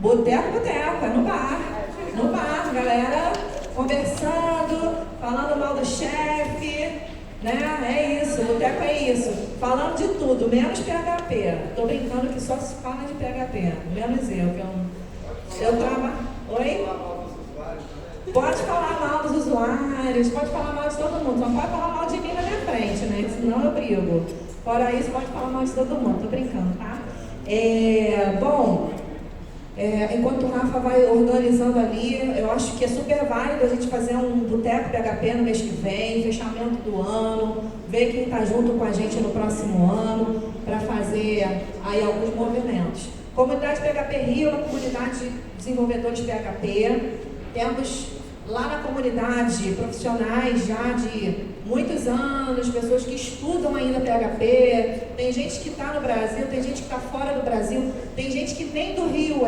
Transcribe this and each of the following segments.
Boteco, é no bar, galera conversando, falando mal do chefe, né? É isso, boteco é isso, falando de tudo, menos PHP. Tô brincando que só se fala de PHP, menos eu, que eu trabalho. Oi? Pode falar mal dos usuários, pode falar mal de todo mundo, não pode falar mal de mim na minha frente, né? Senão eu brigo. Fora isso, pode falar mal de todo mundo, tô brincando, tá? Enquanto o Rafa vai organizando ali, eu acho que é super válido a gente fazer um boteco PHP no mês que vem, fechamento do ano, ver quem está junto com a gente no próximo ano, para fazer aí alguns movimentos. Comunidade PHP Rio, uma comunidade de desenvolvedores PHP. Temos lá na comunidade profissionais já de muitos anos, pessoas que estudam ainda PHP, tem gente que está no Brasil, tem gente que está fora do Brasil, tem gente que nem do Rio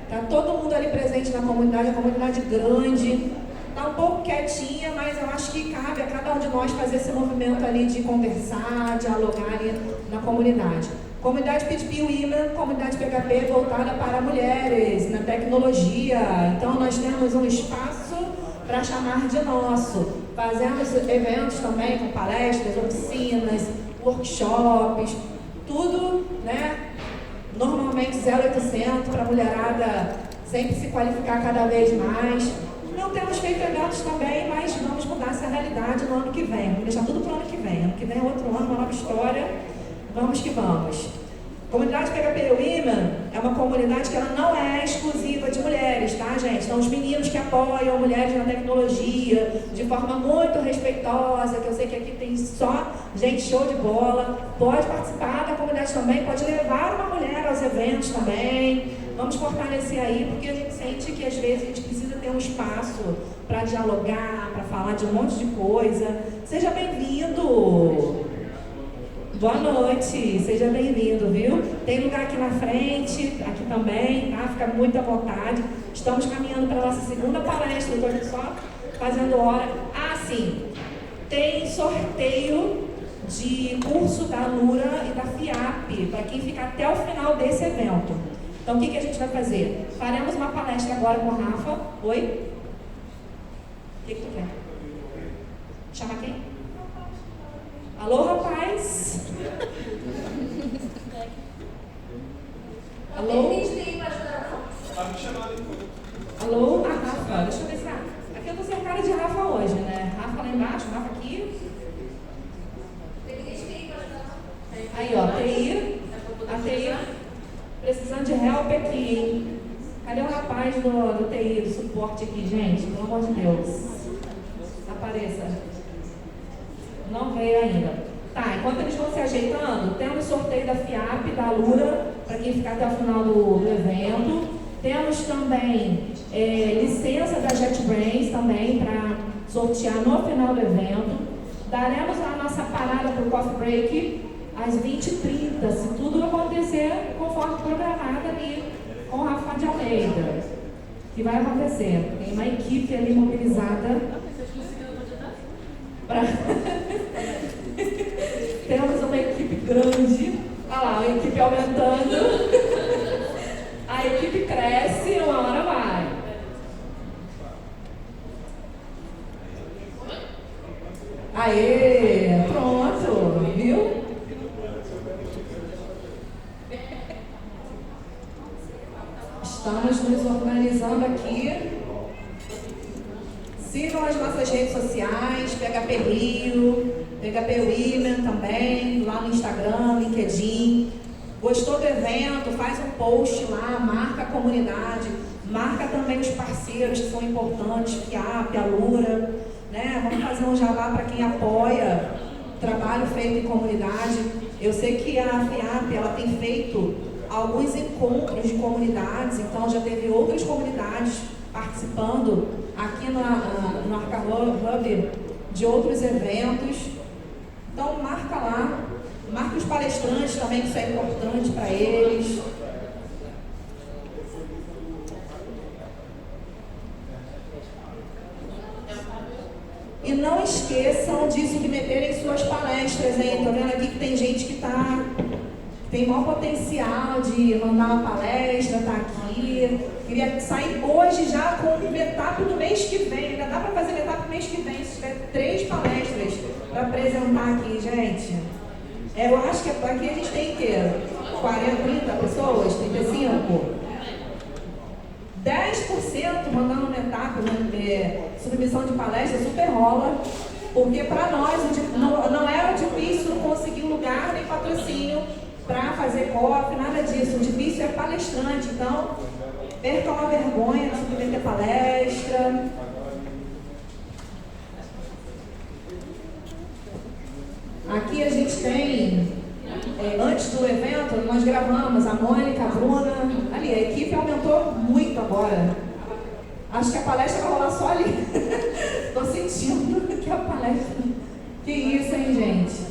tá todo mundo ali presente na comunidade, a comunidade grande, está um pouco quietinha, mas eu acho que cabe a cada um de nós fazer esse movimento ali de conversar, dialogar ali na comunidade. Comunidade P2P Women, comunidade PHP voltada para mulheres, na tecnologia. Então nós temos um espaço para chamar de nosso. Fazemos eventos também com palestras, oficinas, workshops, tudo, né? Normalmente 0800 para a mulherada sempre se qualificar cada vez mais. Não temos feito eventos também, mas vamos mudar essa realidade no ano que vem. Vamos deixar tudo para o ano que vem. Ano que vem é outro ano, uma nova história. Vamos que vamos. Comunidade PHP Women é uma comunidade que ela não é exclusiva de mulheres, tá, gente? Então, os meninos que apoiam mulheres na tecnologia de forma muito respeitosa, que eu sei que aqui tem só gente show de bola, pode participar da comunidade também, pode levar uma mulher aos eventos também. Vamos fortalecer aí, porque a gente sente que às vezes a gente precisa ter um espaço para dialogar, para falar de um monte de coisa. Seja bem-vindo! Boa noite, seja bem-vindo, viu? Tem lugar aqui na frente, aqui também, tá? Fica muito à vontade. Estamos caminhando para a nossa segunda palestra, estou aqui só fazendo hora. Ah, sim, tem sorteio de curso da Lura e da FIAP, para quem ficar até o final desse evento. Então, o que a gente vai fazer? Faremos uma palestra agora com o Rafa. Oi? O que tu quer? Chama quem? Alô, rapaz? Alô? Alô? Ah, Rafa, deixa eu ver se... Aqui eu tô sem cara de Rafa hoje, né? Rafa lá embaixo, Rafa aqui. Aí, ó, TI. A TI precisando de help aqui, hein? Cadê o rapaz do TI, do suporte aqui, gente? Pelo amor de Deus. Apareça. Não veio ainda. Tá, enquanto eles vão se ajeitando, temos sorteio da FIAP, da Lura, para quem ficar até o final do evento. Temos também licença da JetBrains também para sortear no final do evento. Daremos a nossa parada para o coffee break às 20h30, se tudo acontecer conforme programado ali com o Rafa de Almeida. Que vai acontecer. Tem uma equipe ali mobilizada. Temos uma equipe grande, olha lá, a equipe aumentando, a equipe cresce, uma hora vai. Aê, pronto, viu? Estamos nos organizando aqui. Sigam as nossas redes sociais, PHP Rio, PHP Women também, lá no Instagram, LinkedIn. Gostou do evento? Faz um post lá, marca a comunidade, marca também os parceiros que são importantes, FIAP, a Lura, né? Vamos fazer um jabá para quem apoia o trabalho feito em comunidade. Eu sei que a FIAP, ela tem feito alguns encontros de comunidades, então já teve outras comunidades participando aqui no Arca Hub de outros eventos. Então marca lá, marca os palestrantes também, que isso é importante para eles. E não esqueçam de submeterem suas palestras aí. Tô vendo aqui que tem gente que tem maior potencial de mandar uma palestra, tá aqui. sair. Queria sair hoje já com o meetup do mês que vem. Ainda dá para fazer meetup no mês que vem, se tiver 3 palestras para apresentar aqui, gente. Eu acho que aqui a gente tem que 40, 30 pessoas, 35. 10% mandando um meetup, submissão de palestra, super rola. Porque para nós não era difícil conseguir lugar nem patrocínio para fazer cofre, nada disso. O difícil é palestrante, então percam a vergonha de submeter palestra. Aqui a gente tem, antes do evento, nós gravamos a Mônica, a Bruna, ali, a equipe aumentou muito agora. Acho que a palestra vai rolar só ali. Estou sentindo que a palestra... Que isso, hein, gente?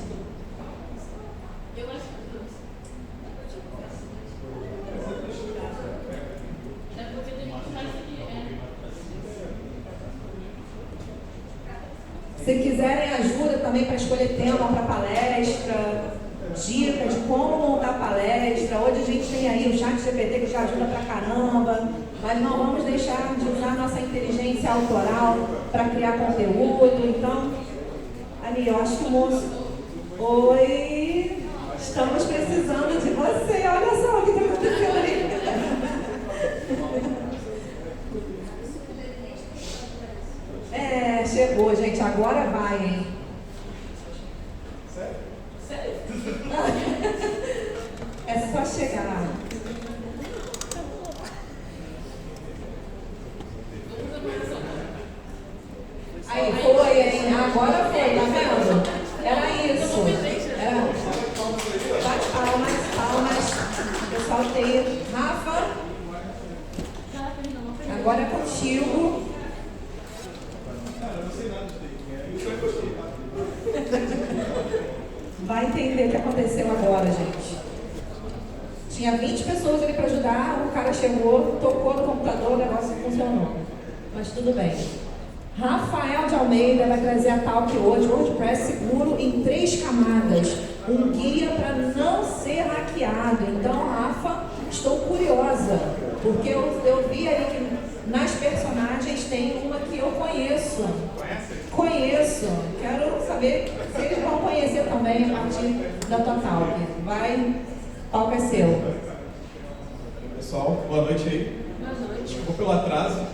Se quiserem ajuda também para escolher tema para palestra, dica de como montar palestra, hoje a gente tem aí o chat GPT que já ajuda pra caramba, mas não vamos deixar de usar nossa inteligência autoral para criar conteúdo. Então, ali, eu acho que o moço... Oi, estamos precisando de você, olha só o que está acontecendo ali. Chegou, gente, agora vai, hein? Sério? É só chegar. Aí, foi, hein? Agora foi, tá vendo? Era isso. Bate palmas. O pessoal tem. Rafa, agora é contigo. Vai entender o que aconteceu agora, gente. Tinha 20 pessoas ali para ajudar, o cara chegou, tocou no computador, o negócio funcionou. Mas tudo bem. Rafael de Almeida vai trazer a talk hoje, WordPress seguro em 3 camadas. Um guia para não ser hackeado. Então, Rafa, estou curiosa, porque eu vi aí que nas personagens tem uma que eu conheço. Conheço. Quero saber se eles vão conhecer também a partir da tua talk. Vai, palco é seu. Pessoal, boa noite aí. Boa noite. Desculpa pelo atraso,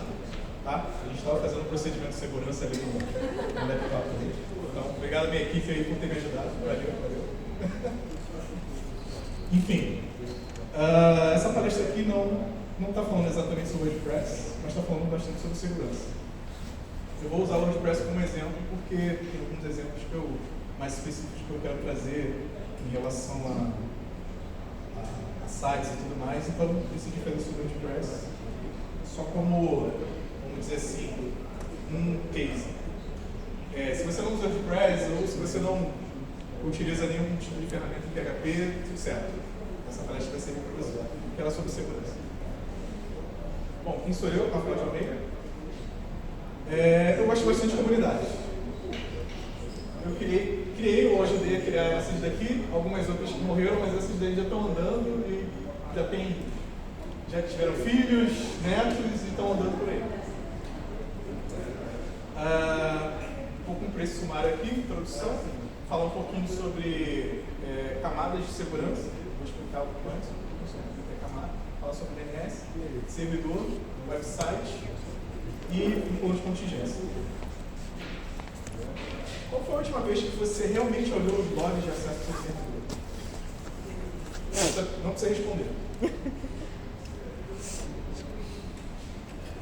tá? A gente estava fazendo um procedimento de segurança ali no laptop. Então, obrigado à minha equipe aí por ter me ajudado. Valeu. Enfim, essa palestra aqui não está falando exatamente sobre WordPress, mas está falando bastante sobre segurança. Eu vou usar o WordPress como exemplo porque tem alguns exemplos mais específicos que eu quero trazer em relação a sites e tudo mais, então decidi fazer sobre o WordPress só como, vamos dizer assim, um case. Se você não usa WordPress ou se você não utiliza nenhum tipo de ferramenta em PHP, tudo certo. Essa palestra vai ser para você, que ela é sobre segurança. Bom, quem sou eu? Rafael de Almeida. Eu gosto bastante de comunidades. Eu criei ou ajudei a criar essas daqui, algumas outras que morreram, mas essas daí já estão andando e já tiveram filhos, netos e estão andando por aí. Vou cumprir esse sumário aqui, introdução, falar um pouquinho sobre camadas de segurança, vou explicar o que antes, camada, falar sobre DNS, servidor, website e um plano de contingência. Qual foi a última vez que você realmente olhou os logs de acesso ao seu servidor? Não precisa responder.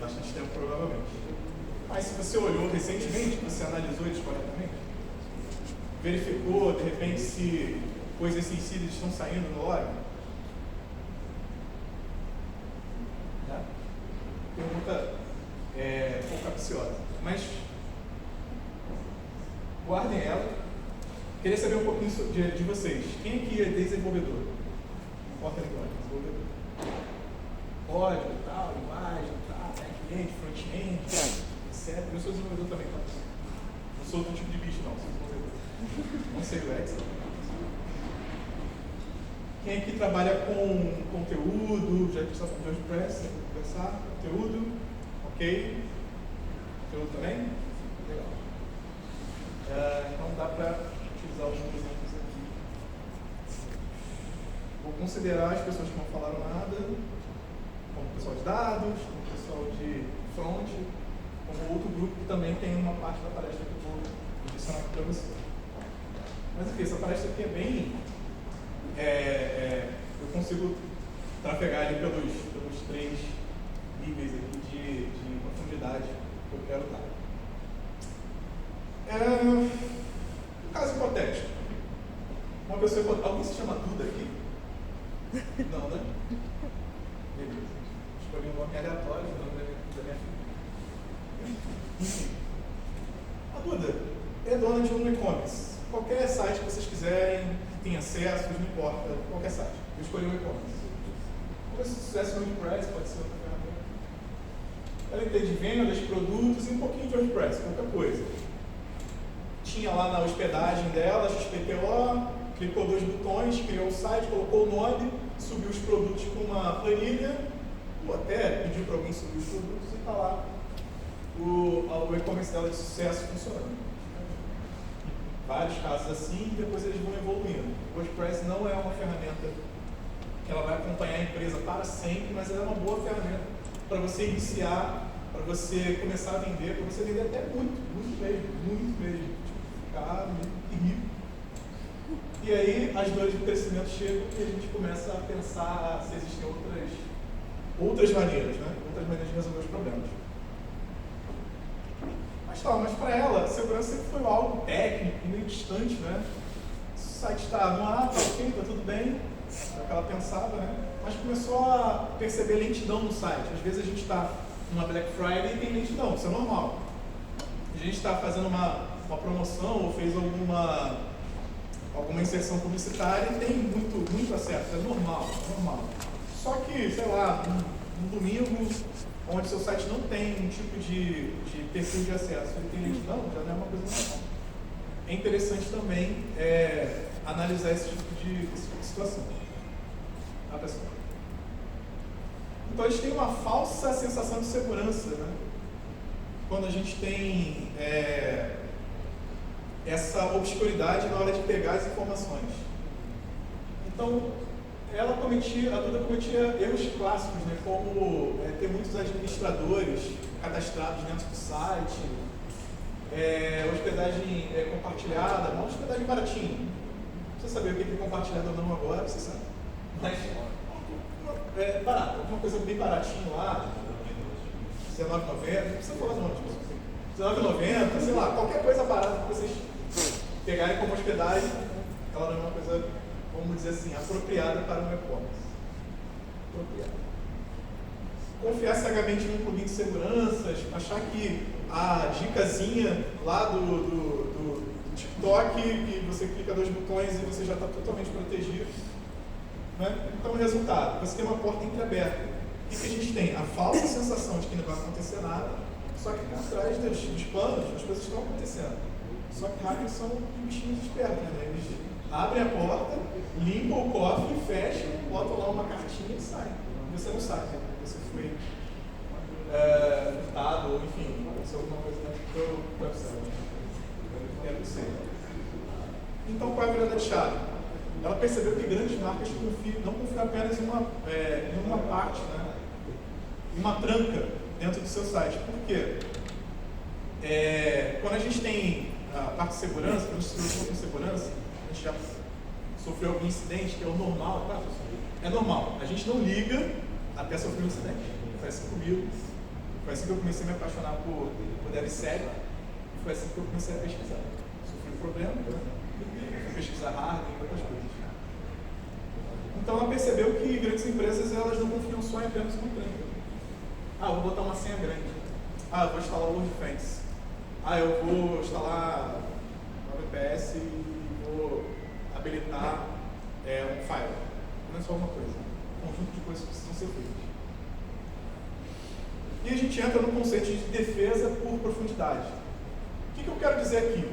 Bastante tempo, provavelmente. Mas se você olhou recentemente, você analisou eles corretamente, verificou, de repente, se coisas sensíveis estão saindo no log? Tá? Pergunta um pouco capciosa, mas guardem ela. Queria saber um pouquinho de vocês. Quem aqui é desenvolvedor? Não importa a linguagem, desenvolvedor. Código, tal, imagem, tal, back-end, front-end, etc. Eu sou desenvolvedor também, tá? Não sou outro tipo de bicho, não. Sou desenvolvedor. Não sei o X. Quem aqui trabalha com conteúdo, já que está falando de WordPress, conversar, conteúdo, ok? Conteúdo também? Legal. Então dá para utilizar os exemplos aqui. Vou considerar as pessoas que não falaram nada, como o pessoal de dados, como o pessoal de front, como outro grupo que também tem uma parte da palestra que eu vou adicionar aqui para você. Mas enfim, essa palestra aqui é bem... eu consigo trafegar ali pelos 3 níveis aqui de profundidade que eu quero dar. Um caso hipotético. Uma pessoa... Alguém se chama Duda aqui? Não, né? Beleza. Escolhi um nome aleatório, o nome da minha filha. Enfim. A Duda é dona de um e-commerce. Qualquer site que vocês quiserem, que tenha acesso, não importa, qualquer site. Eu escolhi um e-commerce. Ou se fizesse um WordPress, pode ser outra ferramenta. Ela entende vendas, produtos e um pouquinho de WordPress, qualquer coisa. Tinha lá na hospedagem dela, XPTO, clicou 2 botões, criou o site, colocou o nome, subiu os produtos com uma planilha, ou até pediu para alguém subir os produtos e está lá o e-commerce dela de sucesso funcionando. Vários casos assim, e depois eles vão evoluindo. O WordPress não é uma ferramenta que ela vai acompanhar a empresa para sempre, mas ela é uma boa ferramenta para você iniciar, para você começar a vender, para você vender até muito mesmo. Ficar rico. E aí as dores do crescimento chegam e a gente começa a pensar se existem outras maneiras, né? Outras maneiras de resolver os problemas. Mas para ela, segurança sempre foi algo técnico, meio distante, né? O site está no ar, está ok, está tudo bem, é o que ela pensava, né? Mas começou a perceber lentidão no site. Às vezes a gente está numa Black Friday e tem lentidão, isso é normal. A gente está fazendo uma promoção ou fez alguma inserção publicitária e tem muito acesso, é normal. Só que, sei lá, um domingo, onde seu site não tem um tipo de perfil de acesso, ele tem lentidão, já não é uma coisa normal. É interessante também analisar esse tipo de situação. Tá, pessoal? Então a gente tem uma falsa sensação de segurança, né? Quando a gente tem essa obscuridade na hora de pegar as informações. Então, a Duda cometia erros clássicos, né, como ter muitos administradores cadastrados dentro do site, hospedagem compartilhada, uma hospedagem baratinha. Não precisa saber o que é compartilhado ou não agora, você sabe. Mas barato, alguma coisa bem baratinha lá, R$19,90, não precisa falar não, R$19,90, sei lá, qualquer coisa barata que vocês pegarem como hospedagem, ela não é uma coisa, vamos dizer assim, apropriada para um e-commerce. Confiar cegamente num plugin de seguranças, achar que a dicasinha lá do TikTok, que você clica 2 botões e você já está totalmente protegido. Né? Então, o resultado, você tem uma porta entreaberta. O que a gente tem? A falsa sensação de que não vai acontecer nada, só que por trás dos panos as coisas estão acontecendo. Só que hackers são bichinhos espertos, né? Eles abrem a porta, limpam o cofre, fecham, botam lá uma cartinha e saem. Você não sabe, né? Você foi furtado, ou enfim, aconteceu alguma coisa dentro do website. É possível. Então, qual é a virada de chave? Ela percebeu que grandes marcas não confiam apenas em uma parte, né? Em uma tranca dentro do seu site. Por quê? Quando a gente tem a parte de segurança, quando a gente se preocupa com segurança, a gente já sofreu algum incidente, que é o normal, tá? É normal. A gente não liga até sofrer um incidente. Foi assim comigo. Foi assim que eu comecei a me apaixonar por DevSec. E foi assim que eu comecei a pesquisar. Sofri um problema, né? Fui pesquisar hardware e outras coisas. Então ela percebeu que grandes empresas elas não confiam só em apenas uma tranca. Eu vou botar uma senha grande. Eu vou instalar o WordFence. Eu vou instalar o VPS e vou habilitar um file. Não é só uma coisa. Um conjunto de coisas que precisam ser feitas. E a gente entra no conceito de defesa por profundidade. O que eu quero dizer aqui?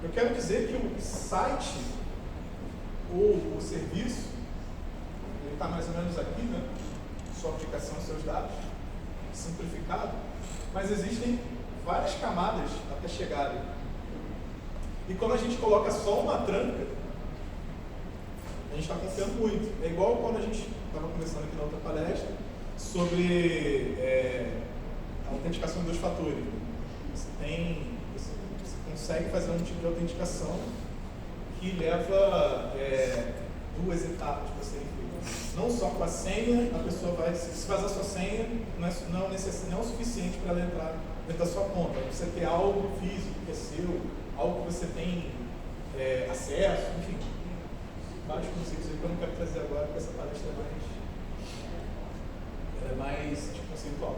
Eu quero dizer que o site, ou o serviço, ele está mais ou menos aqui, né? Sua aplicação, seus dados, simplificado, mas existem várias camadas até chegar ali. E quando a gente coloca só uma tranca, a gente está confiando muito. É igual quando a gente estava conversando aqui na outra palestra sobre a autenticação de 2 fatores. Você consegue fazer um tipo de autenticação que leva 2 etapas para serem feitas. Não só com a senha, a pessoa vai, se faz a sua senha, não é o suficiente para ela entrar dentro da sua conta. Você ter algo físico que é seu, algo que você tem acesso, enfim. Vários conceitos aí que eu não quero trazer agora, porque essa palestra é mais conceitual.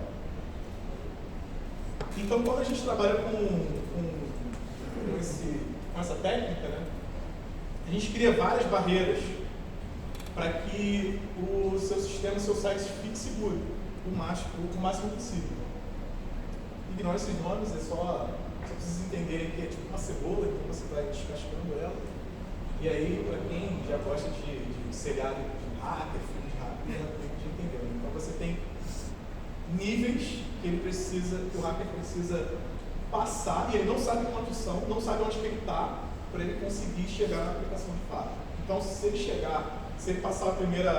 Então, quando a gente trabalha com essa técnica, né, a gente cria várias barreiras para que o seu sistema, o seu site fique seguro o máximo possível. Ignore esses nomes, só precisa entenderem que é tipo uma cebola, então você vai descascando ela. E aí, para quem já gosta de seriado de hacker, filme de hacker, já entendeu. Então você tem níveis que o hacker precisa passar, e ele não sabe quantos são, não sabe onde ele está, para ele conseguir chegar na aplicação de fato. Então, se ele passar o primeiro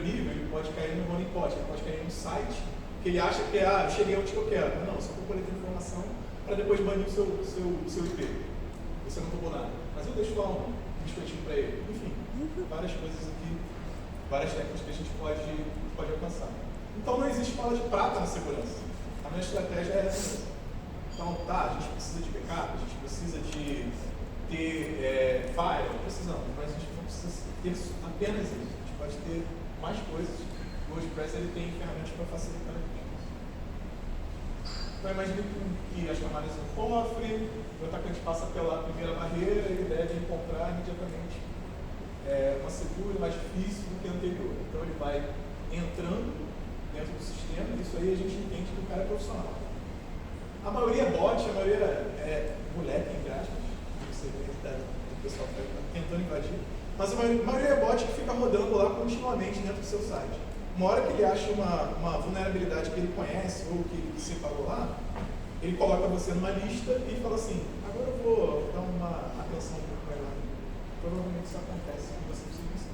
nível, ele pode cair no honeypot, ele pode cair no site, que ele acha que eu cheguei onde eu quero. Não, só vou coletar informação para depois banir o seu IP. Você não roubou nada. Mas eu deixo lá um biscoitinho para ele. Enfim, várias coisas aqui, várias técnicas que a gente pode alcançar. Então não existe bala de prata na segurança. A minha estratégia é essa. Então, a gente precisa de backup, a gente precisa de ter file, precisamos, mas a gente não precisa ter apenas isso. A gente pode ter mais coisas. O WordPress ele tem ferramentas para facilitar a gente. Então imagine que as camadas são cofre, o atacante passa pela primeira barreira, ele deve encontrar imediatamente uma segura mais difícil do que a anterior. Então ele vai entrando dentro do sistema, e isso aí a gente entende que o cara é profissional. A maioria é bot, a maioria é moleque, entre aspas, você vê que o pessoal está tentando invadir, mas a maioria é bot que fica rodando lá continuamente dentro do seu site. Uma hora que ele acha uma vulnerabilidade que ele conhece ou que ele separou lá, ele coloca você numa lista e fala assim, agora eu vou dar uma atenção um pouco melhor. Provavelmente isso acontece com você no serviço.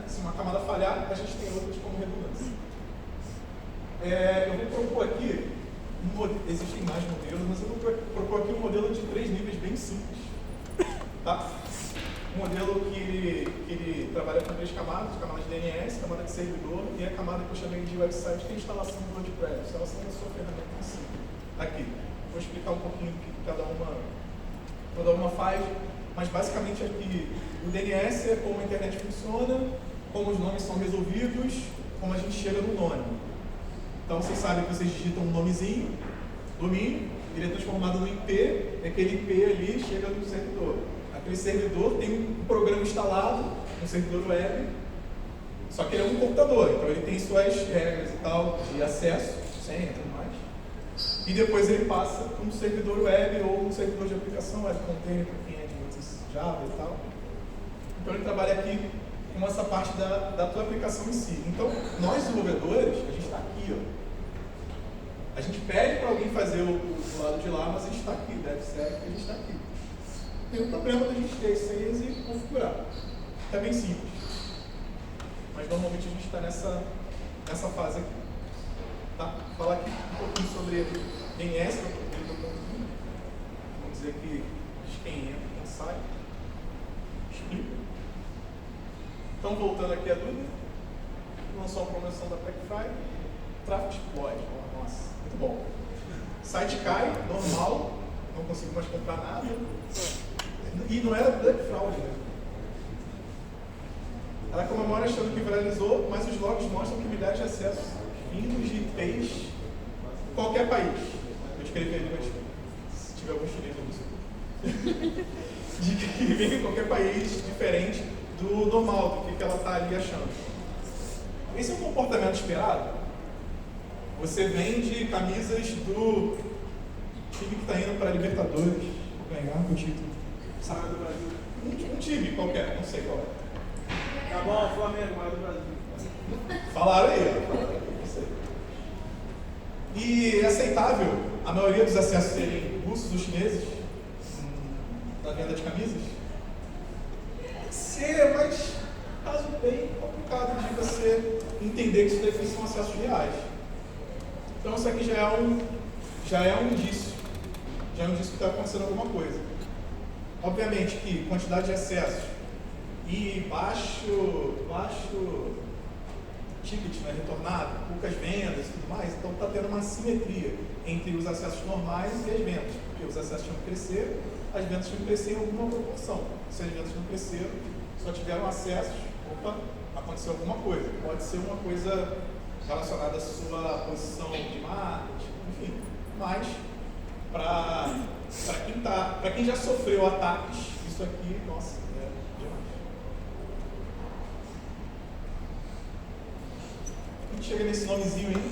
Se uma camada falhar, a gente tem outras como redundância. Eu vou propor aqui, existem mais modelos, mas eu vou propor aqui um modelo de 3 níveis bem simples. Tá? Um modelo que ele trabalha com 3 camadas, camada de DNS, camada de servidor e a camada que eu chamei de website, que é a instalação do WordPress, a instalação da sua ferramenta em si. Aqui. Vou explicar um pouquinho o que cada uma faz, mas basicamente aqui o DNS é como a internet funciona, como os nomes são resolvidos, como a gente chega no nome. Então vocês sabem que vocês digitam um nomezinho, domínio, ele é transformado no IP, e aquele IP ali chega no servidor. Aquele servidor tem um programa instalado, um servidor web, só que ele é um computador, então ele tem suas regras e tal, de acesso, senha e tudo mais. E depois ele passa para um servidor web ou um servidor de aplicação, web container para quem é de Java e tal. Então ele trabalha aqui com essa parte da tua aplicação em si. Então, nós desenvolvedores, a gente está aqui, ó. A gente pede para alguém fazer o lado de lá, mas a gente está aqui, deve ser que a gente está aqui. Tem um problema da gente ter as senhas e configurar. É bem simples. Mas normalmente a gente está nessa fase aqui. Tá? Vou falar aqui um pouquinho sobre DNS, vamos dizer que diz quem entra, quem sai. Explica. Então, voltando aqui a dúvida, lançou a promoção da Black Friday, tráfego explode. Nossa, muito bom. Site cai, normal, não consigo mais comprar nada. E não era Black Friday, né? Ela comemora achando que viralizou, mas os logs mostram que milhares de acessos vindos de IPs qualquer país. Eu escrevi ali, mas se tiver algum chinês, eu não sei. De que vem em qualquer país diferente do normal, do que ela está ali achando. Esse é um comportamento esperado? Você vende camisas do time que está indo para a Libertadores, vou ganhar o título. Sabe? Um time qualquer, não sei qual é. Tá bom, Flamengo, maior do Brasil. Falaram aí, não sei. E é aceitável a maioria dos acessos serem russos ou chineses na venda de camisas? Pode ser, mas caso bem complicado de você entender que isso daqui são acessos reais. Então isso aqui já é um indício. Já é um indício que está acontecendo alguma coisa. Obviamente que quantidade de acessos e baixo ticket, né, retornado, poucas vendas e tudo mais, então está tendo uma simetria entre os acessos normais e as vendas, porque os acessos tinham que crescer, as vendas tinham que crescer em alguma proporção. Se as vendas não cresceram, só tiveram acessos, aconteceu alguma coisa. Pode ser uma coisa relacionada à sua posição de marketing, enfim. Mas, para quem já sofreu ataques, isso aqui, nossa, é demais. A gente chega nesse nomezinho aí,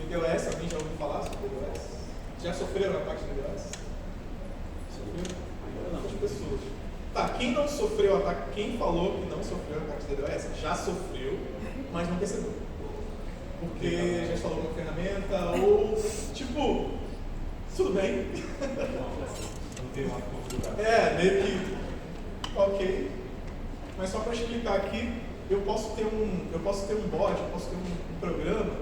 DDoS, alguém já ouviu falar sobre DDoS? Já sofreram ataques de DDoS? Sofreram? Muitas pessoas. Tá, quem não sofreu ataque, quem falou que não sofreu ataque de DDoS, já sofreu, mas não percebeu. Porque já instalou uma ferramenta, ou, tipo, tudo bem. Meio que, ok. Mas só para explicar aqui, eu posso ter um bot, eu posso ter um programa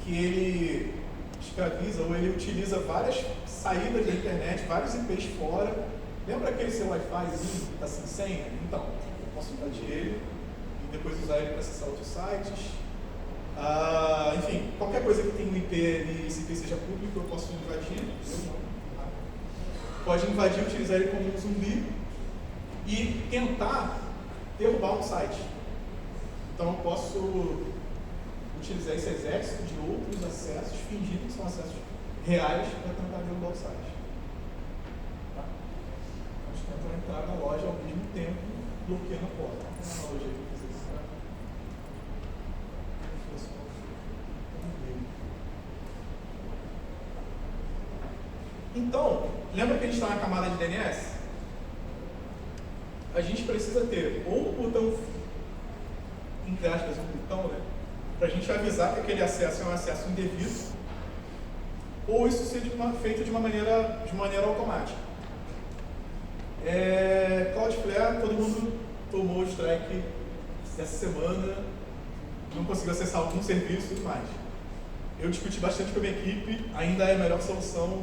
que ele escraviza ou ele utiliza várias saídas da internet, vários IPs fora. Lembra aquele seu Wi-Fizinho que está sem senha? Então, eu posso invadir ele e depois usar ele para acessar outros sites. Enfim, qualquer coisa que tenha um IP e esse IP seja público, eu posso invadir. Pode invadir, utilizar ele como um zumbi e tentar derrubar um site. Então eu posso utilizar esse exército de outros acessos, fingindo que são acessos reais, para tentar derrubar o site. Tá? A gente tenta entrar na loja ao mesmo tempo, bloqueando a porta. Vamos na loja aí para fazer isso. Então, lembra que a gente está na camada de DNS? A gente precisa ter ou um botão, entre aspas, um botão, né? Para a gente avisar que aquele acesso é um acesso indevido, ou isso ser feito de uma maneira automática. Cloudflare, todo mundo tomou o strike essa semana, não conseguiu acessar algum serviço e tudo mais. Eu discuti bastante com a minha equipe, ainda é a melhor solução,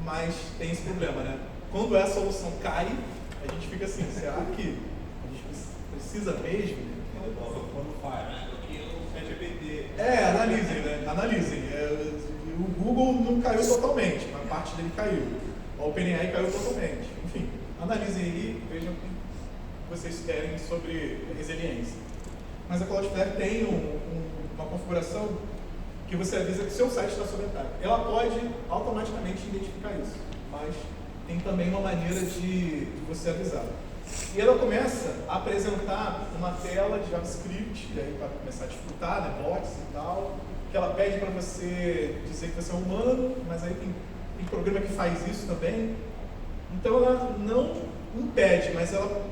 mas tem esse problema, né? Quando essa solução cai, a gente fica assim, será que a gente precisa mesmo? Quando faz, porque o ChatGPT. Analisem, né? Analisem. O Google não caiu totalmente, mas parte dele caiu. A OpenAI caiu totalmente. Enfim, analisem aí, vejam o que vocês querem sobre resiliência. Mas a Cloudflare tem uma configuração que você avisa que o seu site está sob ataque. Ela pode automaticamente identificar isso, mas tem também uma maneira de você avisar. E ela começa a apresentar uma tela de JavaScript, e aí para começar a disputar, né, bots e tal, que ela pede para você dizer que você é humano, mas aí tem programa que faz isso também. Então ela não impede, mas ela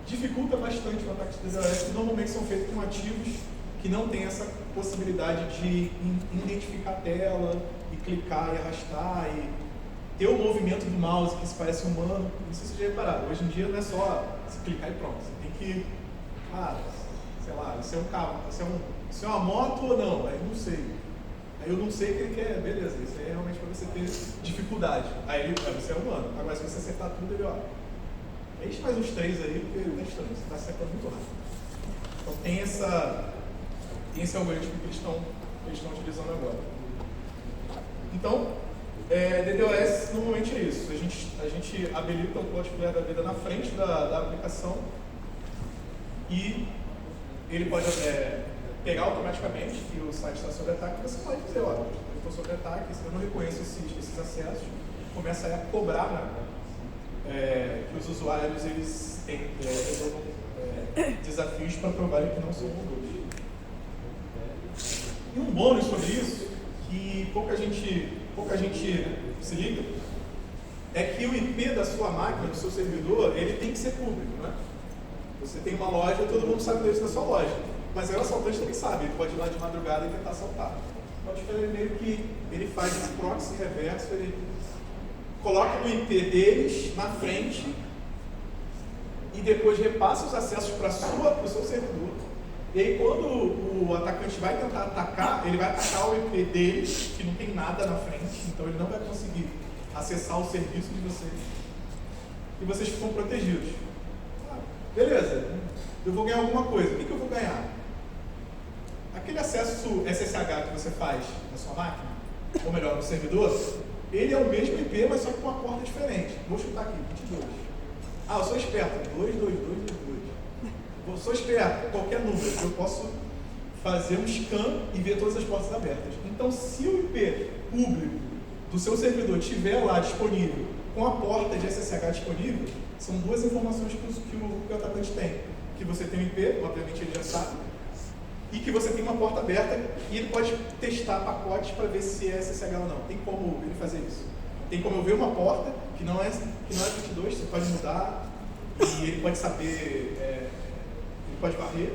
dificulta bastante o ataque de DDoS, que normalmente são feitos com ativos que não tem essa possibilidade de identificar a tela e clicar e arrastar e ter o movimento do mouse que se parece humano. Não sei se você já reparou, hoje em dia não é só se clicar e pronto, você tem que, sei lá, isso é um carro, isso é uma moto ou não? Aí não sei. Aí eu não sei o que ele quer, beleza, isso aí é realmente para você ter dificuldade. Aí você é humano, agora se você acertar tudo, ele enche mais uns 3 aí, porque tá estranho, você está acertando muito rápido. Então tem esse algoritmo que eles estão utilizando agora. Então, DDoS normalmente é isso. A gente habilita o Cloudflare da vida na frente da aplicação e ele pode pegar automaticamente que o site está sob ataque e você pode dizer, eu estou sob ataque, eu não reconheço esses acessos, começa a cobrar, que os usuários eles resolvam desafios para provarem que não são robôs. E um bônus sobre isso, que pouca gente se liga, é que o IP da sua máquina, do seu servidor, ele tem que ser público, né? Você tem uma loja, todo mundo sabe o endereço da sua loja. Mas aí o assaltante também sabe, ele pode ir lá de madrugada e tentar assaltar. Então, ele meio que ele faz esse proxy reverso, ele coloca no IP deles na frente e depois repassa os acessos para o seu servidor. E aí, quando o atacante vai tentar atacar, ele vai atacar o IP deles, que não tem nada na frente, então ele não vai conseguir acessar o serviço de vocês. E vocês ficam protegidos. Beleza, eu vou ganhar alguma coisa. O que eu vou ganhar? Aquele acesso SSH que você faz na sua máquina, ou melhor, no servidor, ele é o mesmo IP, mas só com uma porta diferente. Vou chutar aqui, 22. Ah, eu sou esperto, 22222. Eu sou esperto, qualquer número, eu posso fazer um scan e ver todas as portas abertas. Então, se o IP público do seu servidor estiver lá disponível, com a porta de SSH disponível, são duas informações que o atacante tem. Que você tem um IP, obviamente ele já sabe, e que você tem uma porta aberta e ele pode testar pacotes para ver se é SSH ou não. Tem como ele fazer isso. Tem como eu ver uma porta que não é 22, você pode mudar e ele pode saber, ele pode varrer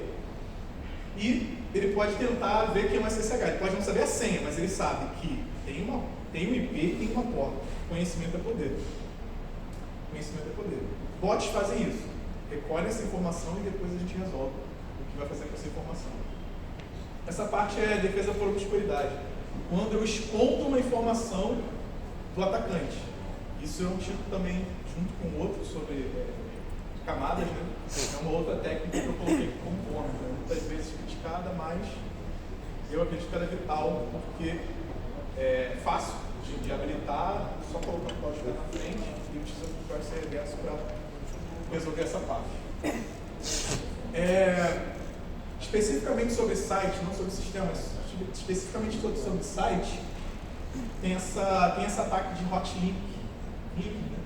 e ele pode tentar ver quem é um SSH. Ele pode não saber a senha, mas ele sabe que tem um IP e tem uma porta. Conhecimento é poder. Conhecimento é poder. Bots fazem isso. Recolhem essa informação e depois a gente resolve o que vai fazer com essa informação. Essa parte é defesa por obscuridade. Quando eu escondo uma informação do atacante. Isso é um tipo também, junto com outro, sobre camadas, né? É uma outra técnica que eu coloquei como bônus. Muitas vezes criticada, mas eu acredito que ela é vital, porque é fácil de habilitar, só colocar o código na frente e utilizando o código reverso para resolver essa parte. Especificamente sobre site, não sobre sistemas, especificamente sobre site, tem esse ataque de hotlink, né?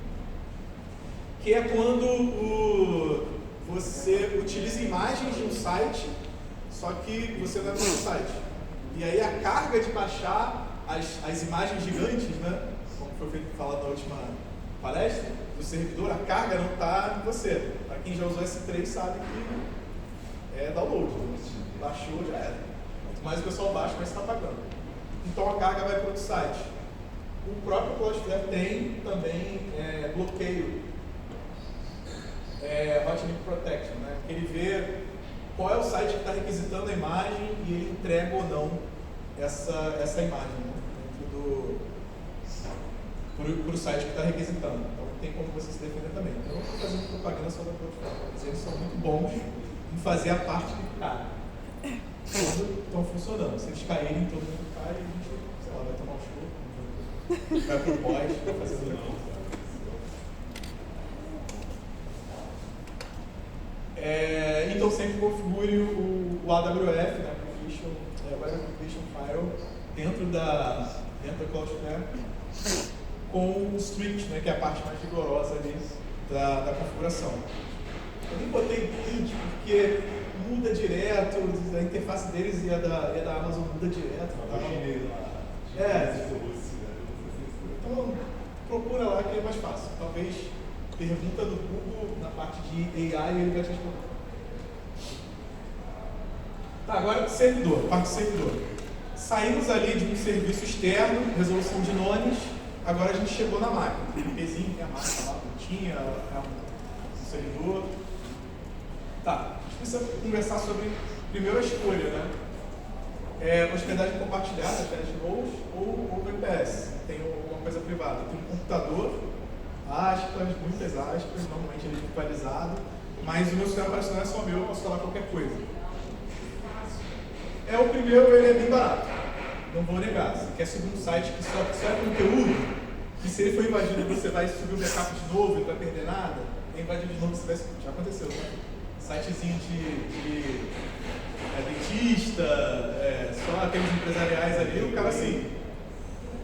Que é quando você utiliza imagens de um site, só que você não é no site. E aí a carga de baixar as imagens gigantes, né? Como foi falado na última palestra, do servidor, a carga não está em você. Para quem já usou S3 sabe que é download. Baixou, já era. Quanto mais o pessoal baixa, mais está pagando. Então a carga vai para outro site. O próprio Cloudflare tem também bloqueio, Hotlink Protection, né? Ele vê qual é o site que está requisitando a imagem e ele entrega ou não essa imagem, né? Para o site que está requisitando. Então tem como você se defender também. Eu não estou fazendo propaganda só da Cloudflare, mas eles são muito bons em fazer a parte que cai. Quando estão funcionando. Se eles caírem, todo mundo cai e a gente, sei lá, vai tomar um show, vai pro pós, vai fazer outra coisa. Então sempre configure o AWF, né, Web Application File, dentro da Cloudflare, com o strict, né, que é a parte mais rigorosa ali da configuração. Eu nem botei print porque muda direto, a interface deles e a da Amazon muda direto. Então procura lá que é mais fácil. Talvez pergunta do Google na parte de AI e ele vai te responder. Tá, agora servidor, parte do servidor. Saímos ali de um serviço externo, resolução de nones, agora a gente chegou na máquina. Tem um pezinho, tem a máquina lá, bonitinha, um servidor. Tá, a gente precisa conversar sobre, primeiro, a escolha, né? Hospedagem compartilhada, shared roles ou VPS. Tem uma coisa privada. Tem um computador, aspas, muitas aspas, normalmente ele é virtualizado, mas o meu sistema operacional é só meu, eu posso falar qualquer coisa. O primeiro, ele é bem barato, não vou negar. Você quer subir um site que só é conteúdo, que se ele for invadido você vai subir o backup de novo e não vai perder nada, invadir de novo você vai... Já aconteceu, né? Sitezinho de dentista, só aqueles empresariais ali, o cara assim,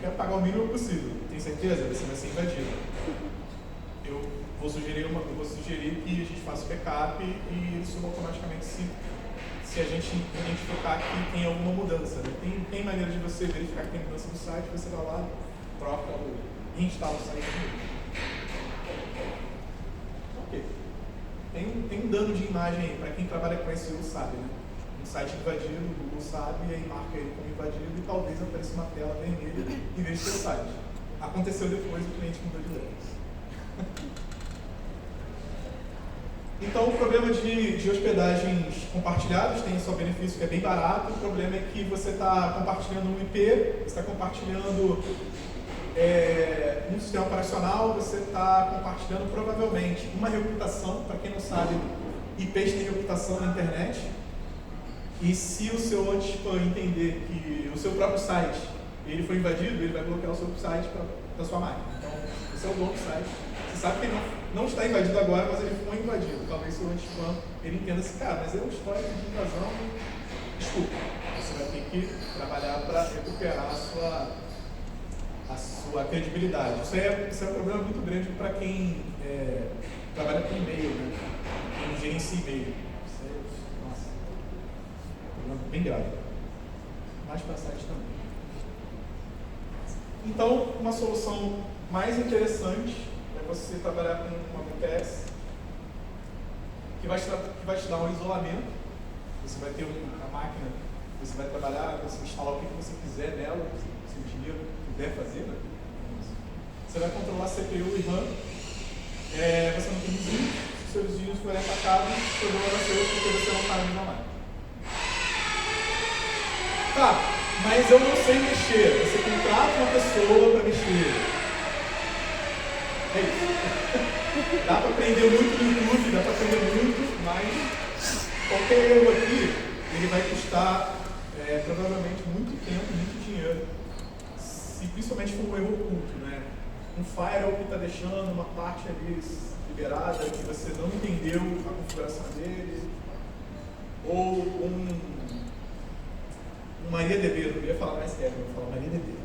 quer pagar o mínimo possível, tem certeza? Você vai ser invadido. Eu vou sugerir que a gente faça o backup e ele suba automaticamente se a gente identificar que tem alguma mudança. Né? Tem maneira de você verificar que tem mudança no site, você vai lá, troca ou instala o site. tem um dano de imagem aí, para quem trabalha com SEO sabe, né? Um site invadido, o Google sabe, e aí marca ele como invadido e talvez apareça uma tela vermelha em vez de ter o site. Aconteceu depois, o cliente mudou de ideia. Então, o problema de hospedagens compartilhadas tem só benefício que é bem barato. O problema é que você está compartilhando um IP, você está compartilhando um sistema operacional, você está compartilhando provavelmente uma reputação. Para quem não sabe, IPs têm reputação na internet. E se o seu anti-spam entender que o seu próprio site ele foi invadido, ele vai bloquear o seu site da sua máquina. Então, você é o dono do site. Você sabe que não está invadido agora, mas ele foi invadido. Talvez seu anti-spam ele entenda assim, cara, mas é um histórico de invasão. Desculpa, você vai ter que trabalhar para recuperar a sua credibilidade. Isso é um problema muito grande para quem trabalha com e-mail, né? Quem gerencia e-mail. Isso é, nossa, um problema bem grave. Mais para site também. Então, uma solução mais interessante é você trabalhar com uma VPS que vai te dar um isolamento. Você vai ter uma máquina, você vai trabalhar, você instalar o que você quiser nela, se o engenheiro puder fazer, né? Você vai controlar CPU e RAM. Você não tem vizinhos. Se seus vizinhos forem atacados, o problema vai ser porque você não está na mesma máquina. Tá, mas eu não sei mexer. Você contrata uma pessoa para mexer. É isso. Dá para aprender muito no YouTube, dá para aprender muito, mas qualquer erro aqui, ele vai custar provavelmente muito tempo, muito dinheiro. Se principalmente for um erro oculto, né? Um firewall que está deixando uma parte ali liberada que você não entendeu a configuração dele, ou um MariaDB, não ia falar mais sério, eu vou falar MariaDB.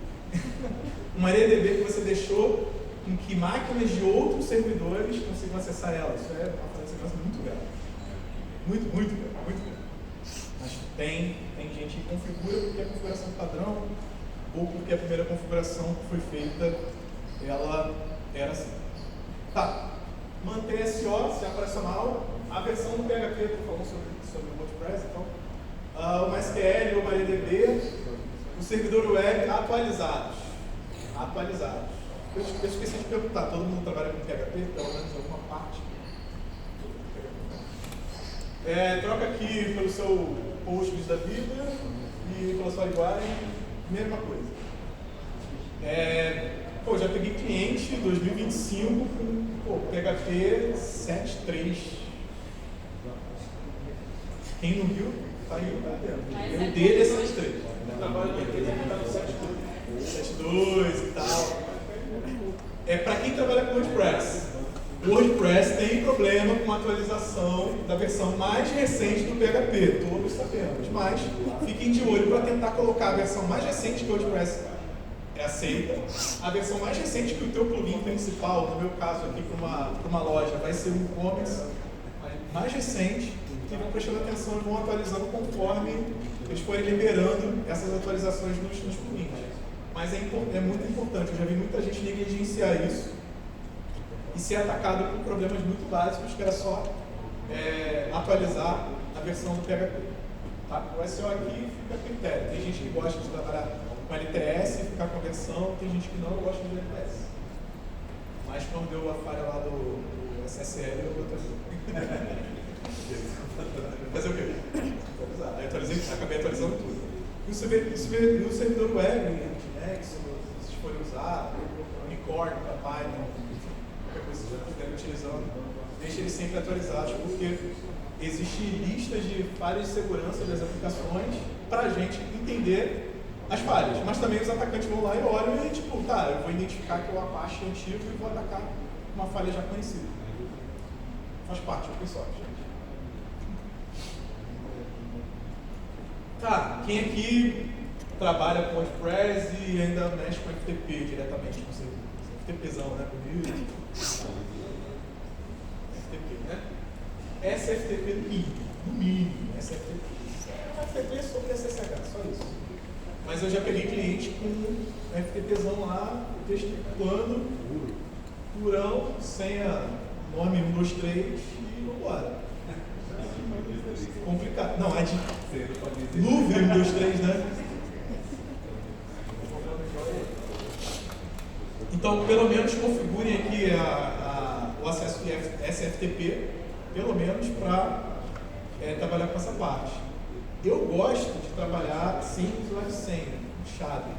Um MariaDB que você deixou em que máquinas de outros servidores consigam acessar ela. Isso é uma falha de segurança muito grave. Muito grave, muito grave. Mas tem gente que configura porque a configuração padrão ou porque a primeira configuração que foi feita, ela era assim. Tá. Manter SEO, se operacional. A versão do PHP, eu estou falando sobre o WordPress, então. O MySQL ou o MariaDB, o servidor web atualizados. Eu esqueci de perguntar, todo mundo trabalha com PHP, pelo menos alguma parte? Troca aqui pelo seu Postgres da vida e pela sua linguagem, mesma coisa. Já peguei cliente em 2025 com PHP 7.3. Quem não viu? Tá aí, tá vendo? O dele é 7.3. Trabalho naquele que está no 7.2 e tal. Para quem trabalha com WordPress. O WordPress tem problema com a atualização da versão mais recente do PHP. Todos sabemos. Mas fiquem de olho para tentar colocar a versão mais recente que o WordPress aceita. A versão mais recente que o teu plugin principal, no meu caso aqui para uma loja, vai ser o e-commerce mais recente. E vão prestando atenção e vão atualizando conforme eles forem liberando essas atualizações nos plugins. Mas é muito importante, eu já vi muita gente negligenciar isso e ser atacado por problemas muito básicos, que era só atualizar a versão do PHP. Tá? O SEO aqui fica a critério. Tem gente que gosta de trabalhar com LTS, ficar com a versão, tem gente que não gosta de LTS. Mas quando deu a falha lá do SSL, eu atualizei. Fazer o quê? Atualizar. Aí acabei atualizando tudo. E o servidor web, Nginx, se vocês forem usar, Unicorn, Python, qualquer coisa que vocês estiverem utilizando, deixe eles sempre atualizados, porque existem listas de falhas de segurança das aplicações para a gente entender as falhas. Mas também os atacantes vão lá e olham e, tipo, tá, eu vou identificar que é o Apache antigo e vou atacar uma falha já conhecida. Faz parte do open source, gente. Tá, quem aqui trabalha com WordPress e ainda mexe com FTP diretamente? Não sei, FTPzão, né? FTP, né? SFTP no mínimo, SFTP. FTP sobre SSH, só isso. Mas eu já peguei cliente com FTPzão lá, testando, purão, senha, nome 1, 2, 3 e vambora. complicado. Não, é de Louvre 1, 2, 3, né? Então, pelo menos configurem aqui o acesso SFTP, pelo menos para trabalhar com essa parte. Eu gosto de trabalhar sem usuário de senha, chave.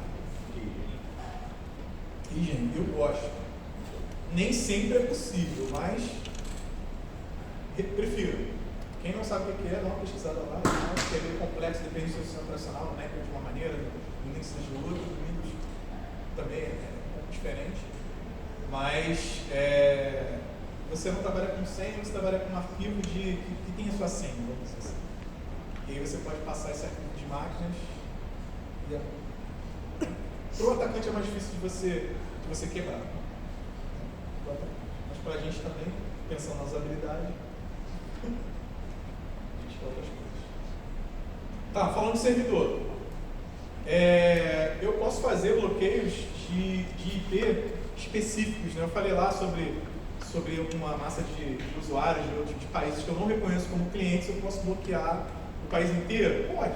E, gente, eu gosto. Nem sempre é possível, mas prefiro. Quem não sabe o que é, dá uma pesquisada lá. É meio complexo, depende do seu sistema operacional, né? De uma maneira, no Linux de outra, no Windows também é diferente. Mas você não trabalha com senha, você trabalha com um arquivo que tem a sua senha, vamos dizer assim. E aí você pode passar esse arquivo de máquinas. Para o atacante é mais difícil de você quebrar. Mas para a gente também, pensando na usabilidade, a gente quer outras coisas. Tá, falando de servidor. Eu posso fazer bloqueios de IP específicos, né? Eu falei lá sobre uma massa de usuários de países que eu não reconheço como clientes. Eu posso bloquear o país inteiro? Pode.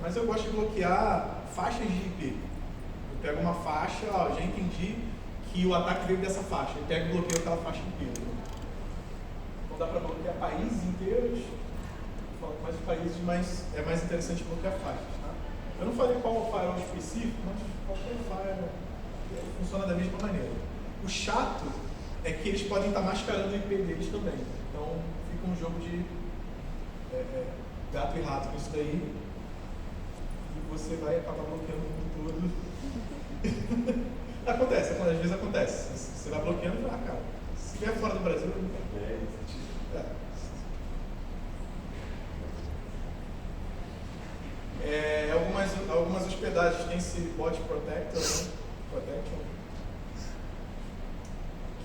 Mas eu gosto de bloquear faixas de IP. Eu pego uma faixa, já entendi que o ataque veio dessa faixa. Eu pego e bloqueio aquela faixa inteira. Então dá para bloquear países inteiros, mas os países é mais interessante bloquear faixas. Tá? Eu não falei qual firewall específico, mas qualquer firewall funciona da mesma maneira. O chato é que eles podem estar mascarando o IP deles também. Então fica um jogo de gato e rato com isso daí. E você vai acabar bloqueando o mundo todo. Acontece, às vezes acontece. Você vai bloqueando e fala, cara, se vier fora do Brasil, não tem. Algumas hospedagens têm esse bot protector, né?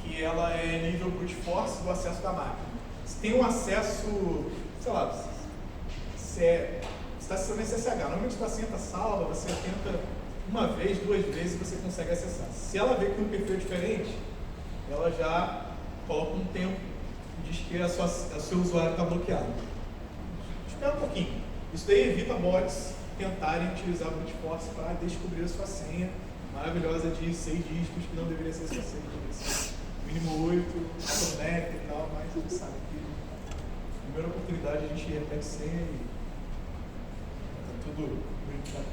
Que ela é nível brute force do acesso da máquina. Se tem um acesso, sei lá, você está acessando SSH, normalmente você senta salva, você tenta uma vez, 2 vezes você consegue acessar. Se ela vê que um perfil é diferente, ela já coloca um tempo e diz que o seu usuário está bloqueado. Espera um pouquinho. Isso daí evita bots tentarem utilizar o brute force para descobrir a sua senha maravilhosa de 6 dígitos, que não deveria ser só 6, deveria ser mínimo 8, sonete e tal, mas a gente sabe que na primeira oportunidade a gente repete senha e tá tudo brincado.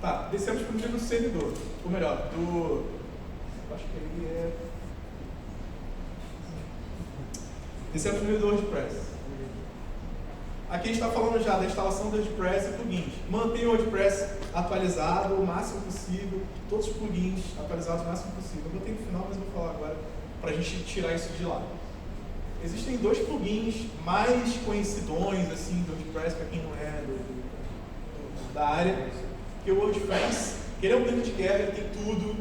Tá, descemos para o nível do servidor, ou melhor, acho que ele descemos para o nível do WordPress. Aqui a gente está falando já da instalação do WordPress e plugins. Mantenha o WordPress atualizado o máximo possível, todos os plugins atualizados o máximo possível. Eu botei no final, mas eu vou falar agora para a gente tirar isso de lado. Existem 2 plugins mais conhecidões assim, do WordPress, para quem não é da área, que é o WordPress, que ele é um tanque de guerra, ele tem tudo.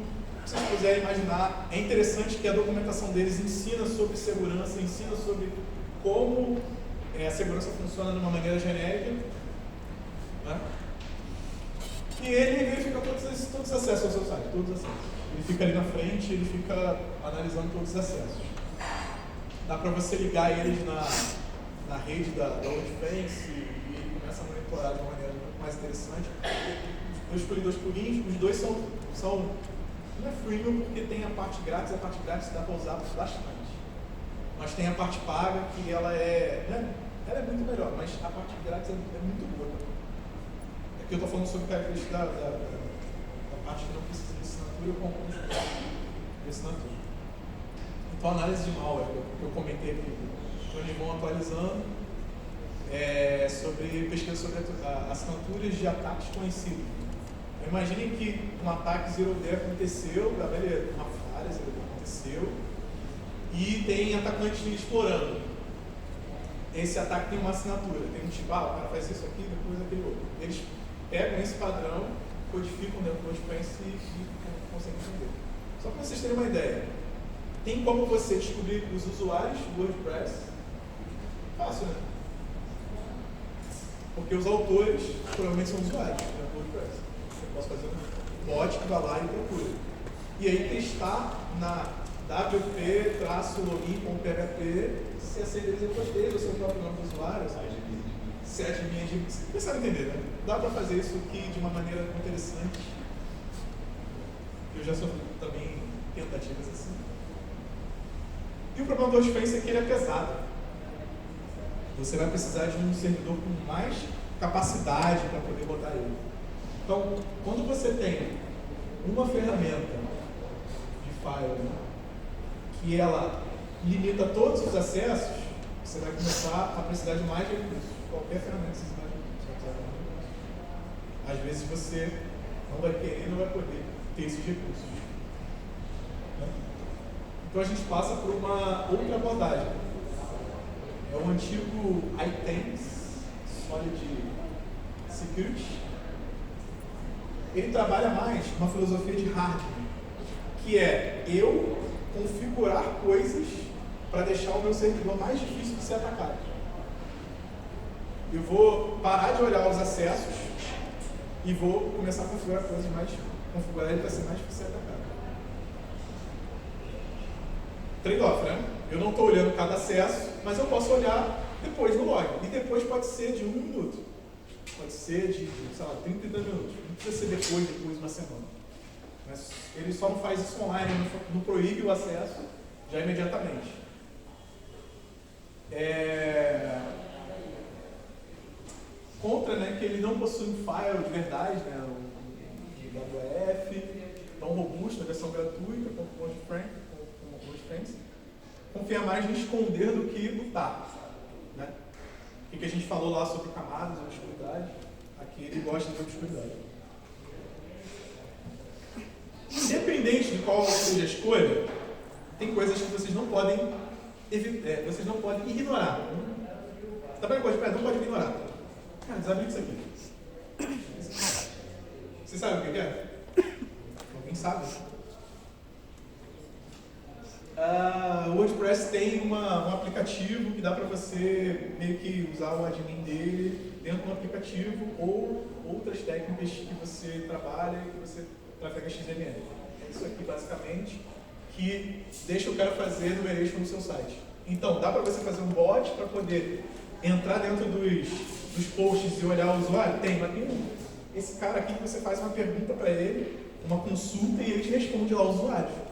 Se vocês puderem imaginar, é interessante que a documentação deles ensina sobre segurança, ensina sobre como a segurança funciona de uma maneira genérica, né? E ele verifica todos os acessos ao seu site, todos os acessos. Ele fica ali na frente, ele fica analisando todos os acessos. Dá para você ligar eles na rede da WordPress e ele começa a monitorar de uma maneira muito mais interessante. Eu escolhi 2 plugins, os 2 são não é freemium porque tem a parte grátis dá para usar bastante. Mas tem a parte paga que ela é muito melhor, mas a parte grátis é muito boa. Aqui eu estou falando sobre características da parte que não precisa de assinatura, eu compro de assinatura. Então a análise de malware que eu comentei aqui, então eles vão atualizando sobre pesquisa sobre assinaturas de ataques conhecidos. Imaginem que um ataque zero day aconteceu, beleza, uma falha zero day aconteceu, e tem atacantes explorando. Esse ataque tem uma assinatura, tem um tipo, o cara faz isso aqui, depois aquele outro. Eles pegam esse padrão, codificam dentro do WordPress e conseguem entender. Só para vocês terem uma ideia, tem como você descobrir os usuários do WordPress? Fácil, né? Porque os autores provavelmente são usuários do WordPress. Eu posso fazer um bot que vai lá e procura. E aí testar wp-login.php, se essa endereço deles, o seu próprio nome do usuário, se admin de... Vocês começaram a entender, né? Dá para fazer isso aqui de uma maneira interessante. Eu já sofri também tentativas assim. E o problema do Hostfence é que ele é pesado. Você vai precisar de um servidor com mais capacidade para poder botar ele. Então, quando você tem uma ferramenta de file que ela limita todos os acessos, você vai começar a precisar de mais recursos. Qualquer ferramenta você vai precisar de mais recursos. Às vezes você não vai querer e não vai poder ter esses recursos. Né? Então a gente passa por uma outra abordagem. É o antigo ITAMS, Solid Security. Ele trabalha mais com uma filosofia de hardware, que é eu configurar coisas para deixar o meu servidor mais difícil de ser atacado. Eu vou parar de olhar os acessos e vou começar a configurar coisas mais, configurar ele para ser mais difícil de ser atacado. Trade-off, né? Eu não estou olhando cada acesso, mas eu posso olhar depois no log. E depois pode ser de 1 minuto. Pode ser de, sei lá, 30 minutos. Não precisa ser depois uma semana. Mas ele só não faz isso online, não proíbe o acesso já imediatamente. Contra, né, que ele não possui um file de verdade, né, um WF, tão robusto, a versão gratuita, com Hostfence. Confia mais em esconder do que lutar. Né? O que a gente falou lá sobre camadas, obscuridade, aqui ele gosta de obscuridade. Independente de qual seja a escolha, tem coisas que vocês não podem vocês não podem ignorar. Trabalho com WordPress não pode ignorar. Cara, desabilita isso aqui. Você sabe o que é? Alguém sabe? O WordPress tem um aplicativo que dá para você meio que usar o admin dele dentro do aplicativo ou outras técnicas que você trabalha e que você trafega XML. É isso aqui basicamente que deixa o cara fazer enumeration no seu site. Então, dá para você fazer um bot para poder entrar dentro dos posts e olhar o usuário? Tem, mas tem esse cara aqui que você faz uma pergunta para ele, uma consulta e ele te responde lá o usuário.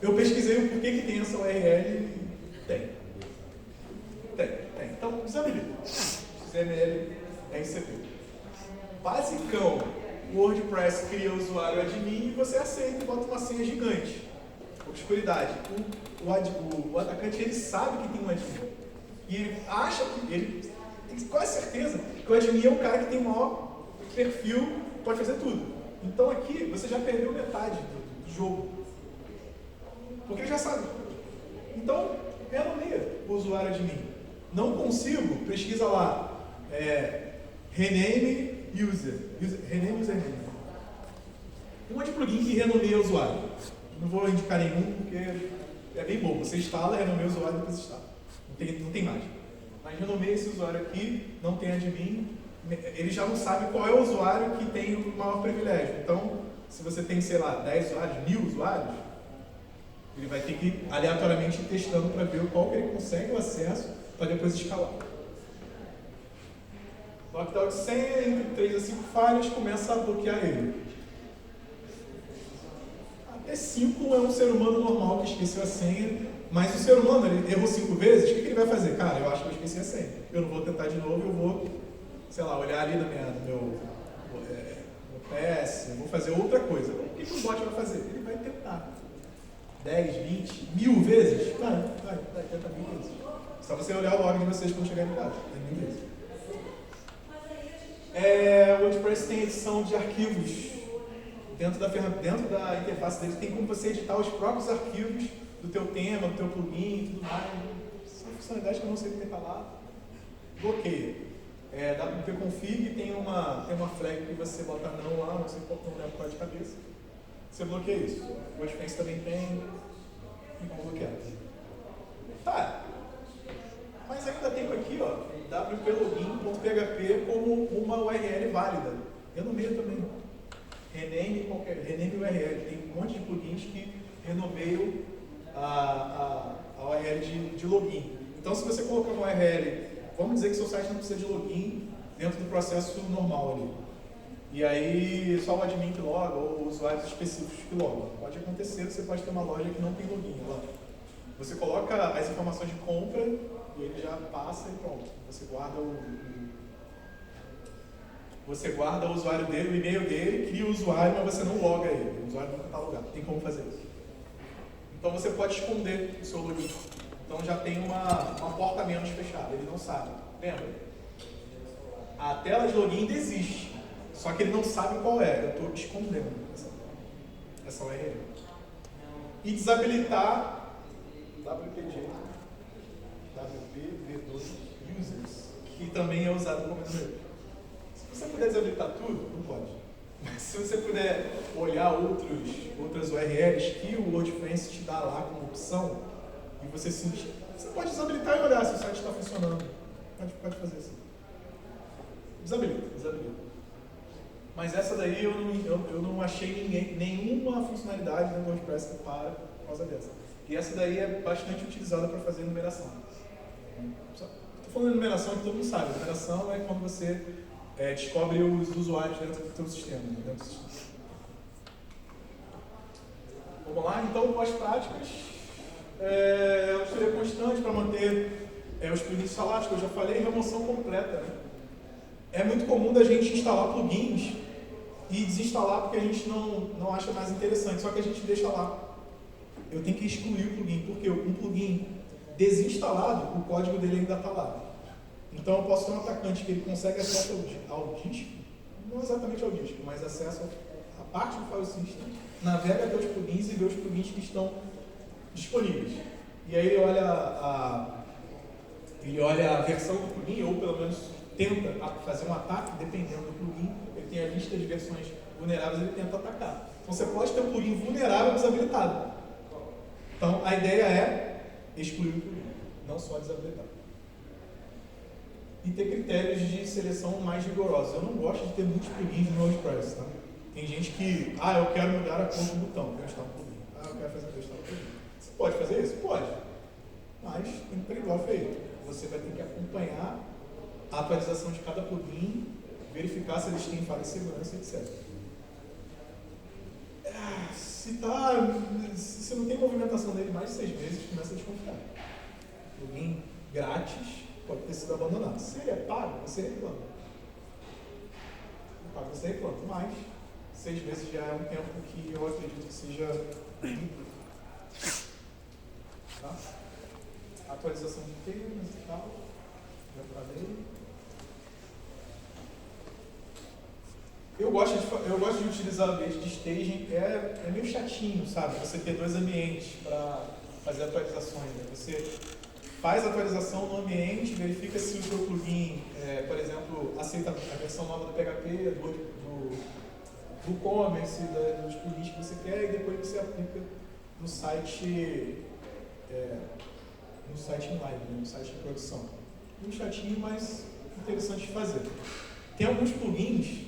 Eu pesquisei o porquê que tem essa URL e tem. Então, desabilita. XML é ICP. Basicão, o WordPress cria o usuário admin e você aceita e bota uma senha gigante. Obscuridade. O atacante ele sabe que tem um admin. E ele acha que, ele tem quase certeza que o admin é o cara que tem o maior perfil, pode fazer tudo. Então aqui você já perdeu metade do jogo. Porque ele já sabe. Então, renomeia o usuário admin. Não consigo, pesquisa lá. Rename user. Rename username. Tem um monte de plugin que renomeia o usuário. Não vou indicar nenhum porque é bem bom. Você instala, renomeia o usuário e depois instala. Não tem mágica. Mas renomeia esse usuário aqui, não tem admin. Ele já não sabe qual é o usuário que tem o maior privilégio. Então, se você tem, sei lá, 10 usuários, 1000 usuários, ele vai ter que ir aleatoriamente testando para ver qual que ele consegue o acesso para depois escalar. Lockdown de senha, entre 3 a 5 falhas, começa a bloquear ele. Até 5 é um ser humano normal que esqueceu a senha, mas o ser humano ele errou 5 vezes, o que ele vai fazer? Cara, eu acho que eu esqueci a senha. Eu não vou tentar de novo, eu vou, sei lá, olhar ali no meu PS, eu vou fazer outra coisa. O que o bot vai fazer? Ele vai tentar. 10, 20, 1000 vezes? Vai, tenta 1000 vezes. Só você olhar o log de vocês quando chegar em casa. É 1000 vezes. O WordPress tem edição de arquivos. Dentro da interface dele tem como você editar os próprios arquivos do teu tema, do teu plugin e tudo mais. Essa funcionalidade que eu não sei como é lá. Bloqueia. Da wp-config tem uma flag que você bota não lá, não sei qual é de cabeça. Você bloqueia isso. O WordPress também tem como bloquear. Tá. Mas ainda tem aqui, ó, wp-login.php como uma URL válida. Renomeia também. Rename URL. Tem um monte de plugins que renomeio a URL de login. Então, se você colocar uma URL, vamos dizer que seu site não precisa de login dentro do processo normal ali. E aí, só o admin que loga, ou usuários específicos que logam. Pode acontecer que você pode ter uma loja que não tem login lá. Você coloca as informações de compra e ele já passa e pronto. Você guarda o usuário dele, o e-mail dele, cria o usuário, mas você não loga ele. O usuário nunca está logado. Tem como fazer isso. Então você pode esconder o seu login. Então já tem uma porta menos fechada, ele não sabe. Lembra? A tela de login ainda existe, só que ele não sabe qual é. Eu estou escondendo essa URL. E desabilitar WPG, WPv2 users, que também é usado como e-mail. Se você puder desabilitar tudo, não pode. Mas se você puder olhar outras URLs que o WordPress te dá lá como opção, e você sentir, você pode desabilitar e olhar se o site está funcionando. Pode fazer assim. Desabilita. Mas essa daí eu não achei nenhuma funcionalidade no WordPress que para por causa dessa. E essa daí é bastante utilizada para fazer numeração. Estou falando de numeração que todo mundo sabe. Numeração é quando você descobre os usuários dentro do seu sistema. Vamos lá, então, boas práticas. Auditoria constante para manter os plugins instalados, que eu já falei, remoção completa. Né? É muito comum da gente instalar plugins e desinstalar porque a gente não acha mais interessante, só que a gente deixa lá. Eu tenho que excluir o plugin, porque um plugin desinstalado, o código dele ainda está lá. Então eu posso ter um atacante que ele consegue acesso ao disco, não exatamente ao disco, mas acesso a parte do file system, navega até os plugins e vê os plugins que estão disponíveis. E aí ele olha a versão do plugin, ou pelo menos tenta fazer um ataque, dependendo do plugin. Ele tem a lista de versões vulneráveis, ele tenta atacar. Então você pode ter um plugin vulnerável desabilitado. Então a ideia é excluir o plugin, não só desabilitar. E ter critérios de seleção mais rigorosos. Eu não gosto de ter muitos plugins no WordPress, tá? Tem gente que, eu quero mudar a cor do botão, quero instalar um plugin. Eu quero fazer instalar um plugin. Você pode fazer isso? Pode. Mas tem um trade-off aí. Você vai ter que acompanhar a atualização de cada plugin, verificar se eles têm falha de segurança, etc. Se não tem movimentação dele mais de 6 meses, começa a desconfiar. Plugin grátis pode ter sido abandonado. Se ele é pago, você reclama. Pago, você reclama. Mas 6 meses já é um tempo que eu acredito que seja limpo. Tá? Atualização de temas e tal. Já falei. Eu gosto de utilizar o ambiente de staging, é meio chatinho, sabe? Você ter 2 ambientes para fazer atualizações. Né? Você faz a atualização no ambiente, verifica se o seu plugin, por exemplo, aceita a versão nova do PHP, do e-commerce, dos plugins que você quer, e depois você aplica no site em live, né? No site de produção. Um chatinho, mas interessante de fazer. Tem alguns plugins,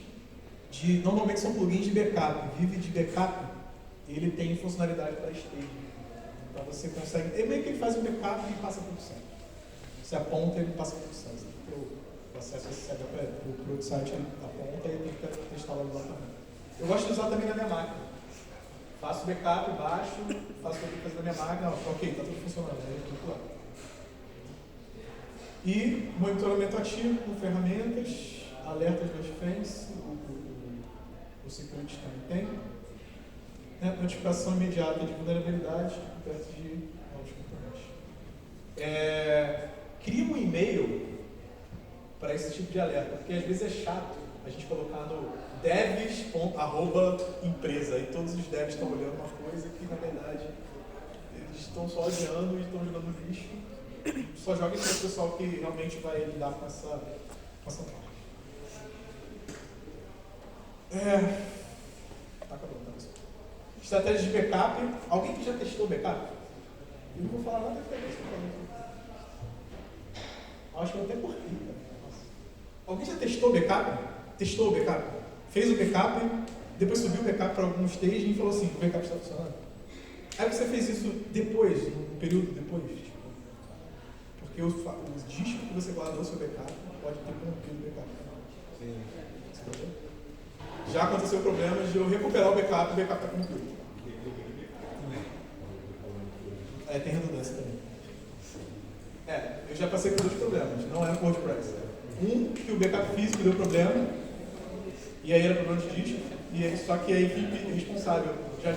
normalmente são plugins de backup, vive de backup, e ele tem funcionalidade para staging. Então você consegue, meio que ele faz um backup e passa para o site. Você aponta e ele passa para o site. O acesso recebe para o site, ele aponta e ele tem que testar lá também. Eu gosto de usar também na minha máquina. Faço backup, baixo, faço o que eu tenho que fazer na minha máquina, ok, está tudo funcionando, aí eu clico lá. E monitoramento ativo com ferramentas, alertas de defense, o security também tem. Notificação imediata de vulnerabilidade perto de novos componentes. Cria um e-mail para esse tipo de alerta, porque às vezes é chato a gente colocar no devs@empresa e todos os devs estão olhando uma coisa que na verdade eles estão só olhando e estão jogando lixo. Só joga para o pessoal que realmente vai lidar com essa parte. Tá acabando, tá pessoal. Estratégia de backup. Alguém que já testou backup? Eu não vou falar nada da experiência. Acho que eu até cortei. Alguém já testou backup? Testou o backup? Fez o backup, depois subiu o backup para algum stage e falou assim, o backup está funcionando? Aí você fez isso depois, um período depois, tipo, porque o disco que você guardou seu backup pode ter corrompido o backup. Sim. Já aconteceu problemas de eu recuperar o backup e o backup está corrompido. Tem redundância também. Eu já passei por 2 problemas, não é com o WordPress. Um, que o backup físico deu problema, e aí era problema de disco, só que a equipe responsável já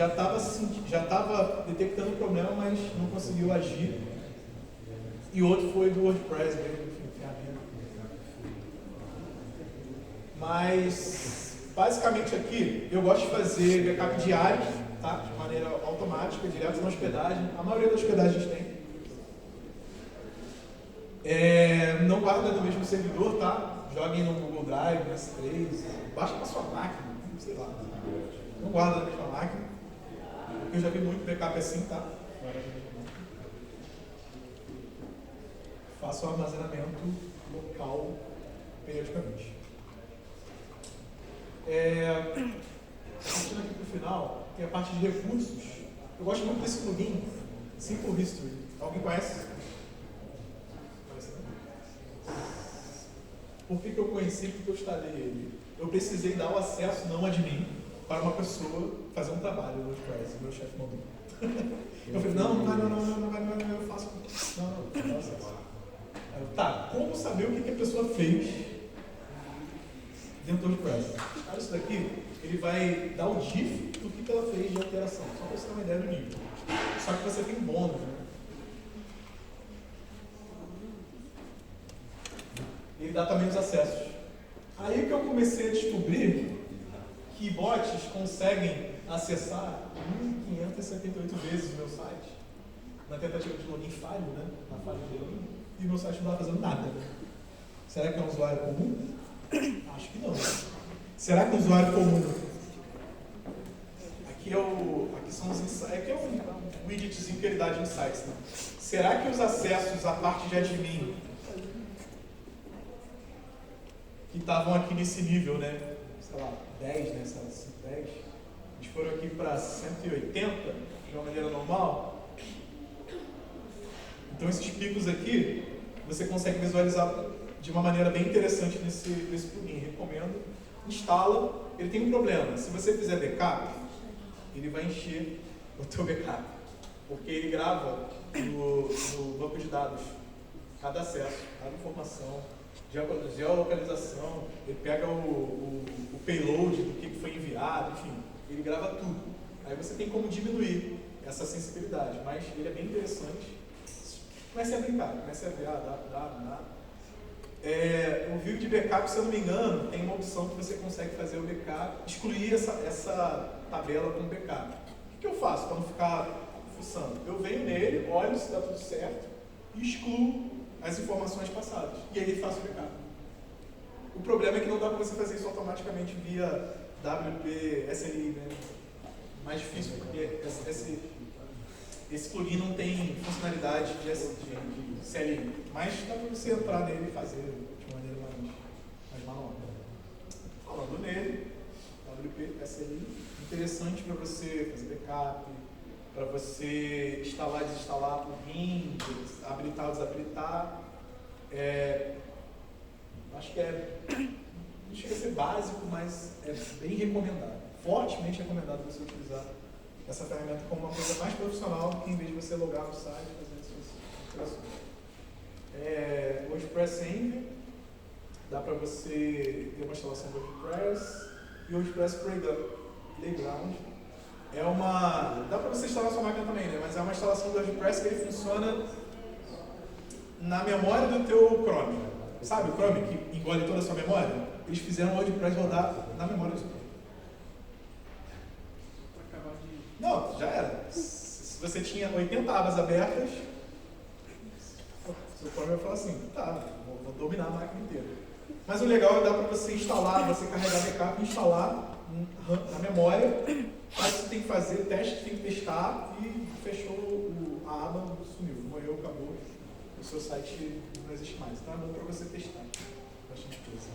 estava detectando o problema, mas não conseguiu agir. E outro foi do WordPress, enfim, ferramenta. Mas, basicamente aqui, eu gosto de fazer backup diário, tá? De maneira automática, direto na hospedagem. A maioria das hospedagens tem. Não guarda no mesmo servidor, tá? Joguem no Google Drive, no S3, baixa para sua máquina, sei lá. Não guarda na mesma máquina. Eu já vi muito backup assim, tá? Faça o armazenamento local periodicamente. Partindo aqui para o final, tem a parte de recursos. Eu gosto muito desse plugin, Simple History. Alguém conhece? Por que eu conheci? Porque eu instalei ele. Eu precisei dar o acesso não admin para uma pessoa fazer um trabalho no WordPress. Meu chefe mandou. Eu falei, não, eu faço. Não, dá acesso. Tá, como saber o que a pessoa fez dentro do WordPress? Olha isso daqui, ele vai dar o GIF do que ela fez de alteração, só para você ter uma ideia do nível. Só que você tem um bônus, né? Ele dá também os acessos. Aí que eu comecei a descobrir que bots conseguem acessar 1.578 vezes o meu site, na tentativa de login falho, né? Na falha de login, e o meu site não estava fazendo nada. Será que é um usuário comum? Acho que não. Será que é um usuário comum? Aqui são os insights. Aqui é um widgetzinho que ele dá de insights. Né? Será que os acessos à parte de admin que estavam aqui nesse nível, né? Sei lá, 10, né? 10. Eles foram aqui para 180 de uma maneira normal. Então esses picos aqui você consegue visualizar de uma maneira bem interessante nesse plugin. Recomendo. Instala. Ele tem um problema. Se você fizer backup, ele vai encher o teu backup. Porque ele grava no banco de dados cada acesso, cada informação, geolocalização, ele pega o payload do que foi enviado, enfim, ele grava tudo. Aí você tem como diminuir essa sensibilidade, mas ele é bem interessante. Comece a brincar, comece a ver, dá. O view de backup, se eu não me engano, tem uma opção que você consegue fazer o backup, excluir essa tabela com backup. O que eu faço para não ficar fuçando? Eu venho nele, olho se está tudo certo e excluo as informações passadas. E aí faço o backup. O problema é que não dá para você fazer isso automaticamente via WP SLI, né? Mais difícil, porque esse plugin não tem funcionalidade de CLI, mas dá para você entrar nele e fazer de maneira mais manual. Falando nele, WP SLI, interessante para você fazer backup, para você instalar e desinstalar plugin, habilitar ou desabilitar. Acho que não chega a ser básico, mas é bem recomendado. Fortemente recomendado você utilizar essa ferramenta como uma coisa mais profissional do que em vez de você logar no site e fazer suas operações. WordPress Envy, dá para você ter uma instalação do WordPress e o WordPress Playground. Dá para você instalar na sua máquina também, né? Mas é uma instalação do WordPress que ele funciona na memória do teu Chrome. Sabe o Chrome que engole toda a sua memória? Eles fizeram o WordPress rodar na memória do seu Chrome. Não, já era. Se você tinha 80 abas abertas, seu Chrome vai falar assim, tá, vou dominar a máquina inteira. Mas o legal é dar para você instalar, você carregar backup e instalar na memória. Aí você tem que fazer teste, tem que testar e fechou a aba, sumiu, morreu, acabou. O seu site não existe mais. Então é bom para você testar bastante coisa.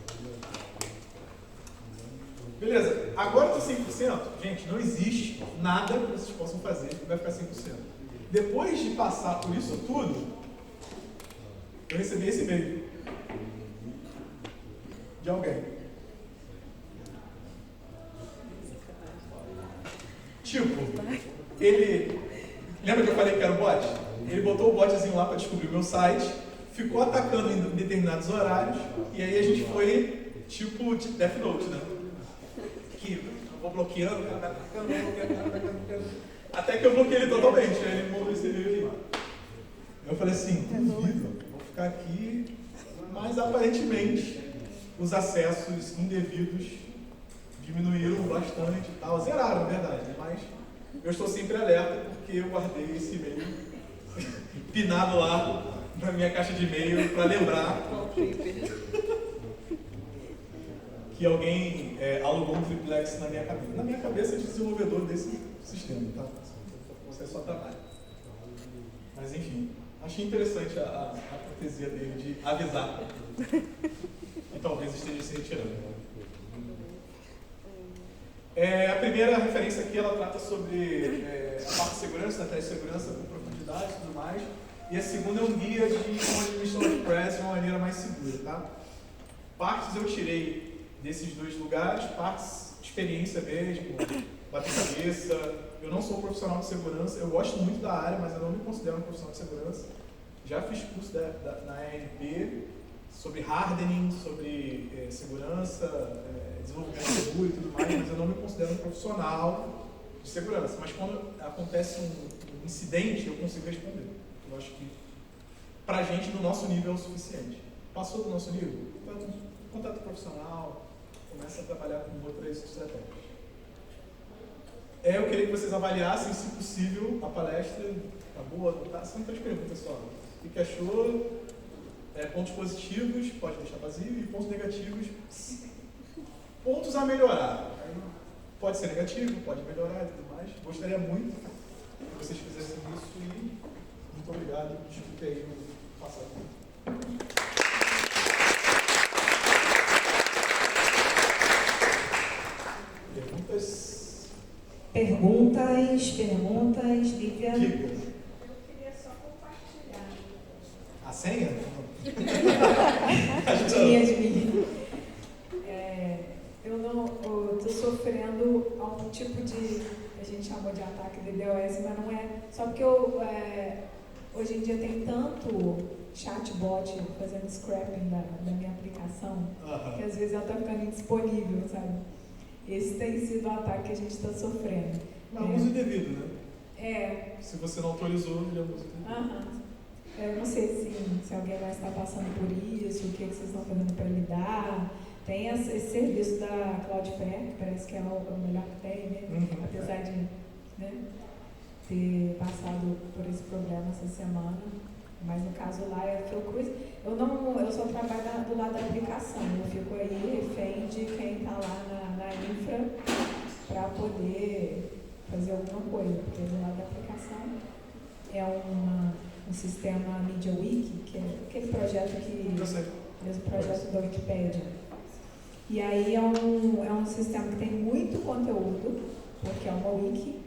Beleza, agora está 100%. Gente, não existe nada que vocês possam fazer que vai ficar 100%. Depois de passar por isso tudo, eu recebi esse e-mail de alguém. Tipo, ele... Lembra que eu falei que era o bot? Ele botou o botzinho lá para descobrir o meu site, ficou atacando em determinados horários, e aí a gente foi, tipo, de Death Note, né? Que eu vou bloqueando, o cara vai atacando, bloqueando. Até que eu bloqueei ele totalmente, aí ele mandou esse e-mail ali. Eu falei assim, duvido, vou ficar aqui, mas aparentemente os acessos indevidos diminuíram bastante e tal, zeraram, na verdade, né? Mas eu estou sempre alerta porque eu guardei esse e-mail pinado lá na minha caixa de e-mail para lembrar que alguém alugou um triplex na minha cabeça. Na minha cabeça de desenvolvedor desse sistema, tá? Você é só trabalho. Mas enfim, achei interessante a cortesia dele de avisar. E talvez esteja se retirando. A primeira referência aqui, ela trata sobre a parte de segurança, da teste de segurança com profundidade e tudo mais. E a segunda é um guia de como administrar o WordPress de uma maneira mais segura, tá? Partes eu tirei desses dois lugares, partes experiência mesmo, bater cabeça. Eu não sou profissional de segurança, eu gosto muito da área, mas eu não me considero um profissional de segurança. Já fiz curso na ANP sobre hardening, sobre segurança, desenvolvimento seguro e tudo mais, mas eu não me considero um profissional de segurança. Mas quando acontece um incidente, eu consigo responder. Eu acho que pra gente, no nosso nível, é o suficiente. Passou do nosso nível? Então, contato profissional, começa a trabalhar com outras estratégias. Eu queria que vocês avaliassem, se possível, a palestra. Tá boa? Tá? São 3 perguntas só. O que achou? Pontos positivos, pode deixar vazio, e pontos negativos, pontos a melhorar. Pode ser negativo, pode melhorar e tudo mais. Gostaria muito que vocês fizessem isso e muito obrigado. Desculpe aí o passado. Perguntas, Lívia. Diga. Eu queria só compartilhar. A senha? Yasmin. Eu estou sofrendo algum tipo de, a gente chamou de ataque de DDoS, mas não é. Só porque hoje em dia tem tanto chatbot fazendo scrapping da minha aplicação, que às vezes ela está ficando indisponível, sabe? Esse tem sido o ataque que a gente está sofrendo. Mas uso indevido, né? Se você não autorizou, ele é uso indevido. Eu não sei se alguém mais está passando por isso, o que vocês estão fazendo para lidar. Tem esse serviço da Cloudflare, que parece que é o melhor que tem, né? Apesar de ter passado por esse problema essa semana. Mas no caso lá é Fiocruz. Eu só trabalho do lado da aplicação. Eu fico aí refém de quem está lá na infra para poder fazer alguma coisa. Porque do lado da aplicação é um sistema MediaWiki, que é aquele projeto mesmo projeto da Wikipédia. E aí é um sistema que tem muito conteúdo, porque é uma wiki,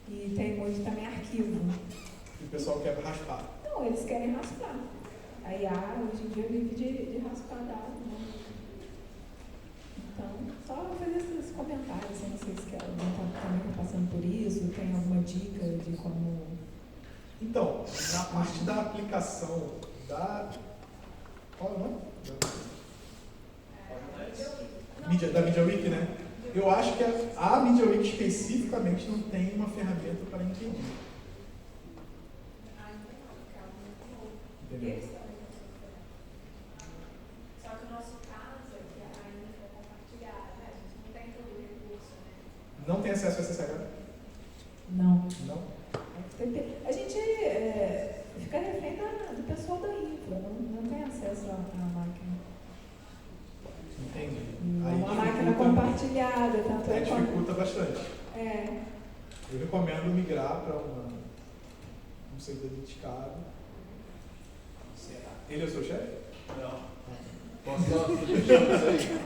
e tem muito também arquivo. E o pessoal quer raspar. Não, eles querem raspar. A IA hoje em dia vive de raspar dados, né? Então, só fazer esses comentários, não sei se alguém também está passando por isso, tem alguma dica de como... Então, na parte da aplicação da... Qual é o nome? Da MediaWiki, né? Eu acho que a MediaWiki especificamente não tem uma ferramenta para impedir. Entendeu? Só que o nosso caso é que a infra foi compartilhada, né? A gente não tem todo o recurso, né? Não tem acesso a SSH? Não. Não? A gente fica refém do pessoal da infra, não tem acesso à máquina. Entendi. Uma máquina compartilhada, tanto é quanto... dificulta bastante. Eu recomendo migrar para um servidor dedicado. Ele é o seu chefe? Não. Posso dar uma sugestão disso aí?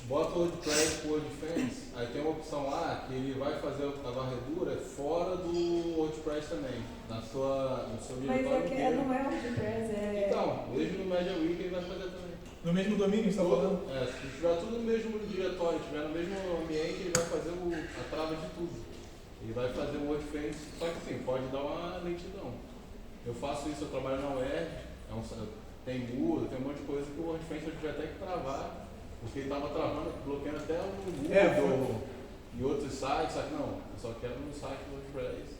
bota o WordPress com o WordFence, aí tem uma opção lá que ele vai fazer a varredura fora do WordPress também, no seu Mas diretório é que inteiro. não é WordPress, é... Então, mesmo no MediaWiki ele vai fazer também. No mesmo domínio, você está falando? Se tiver tudo no mesmo diretório, tiver no mesmo ambiente, ele vai fazer a trava de tudo. Ele vai fazer o WordFence, só que assim, pode dar uma lentidão. Eu faço isso, eu trabalho na web, tem Google, tem um monte de coisa que o WordFence eu tive até que travar, porque ele estava travando, bloqueando até o Google e outros sites, só que não, eu só quero no site do WordPress.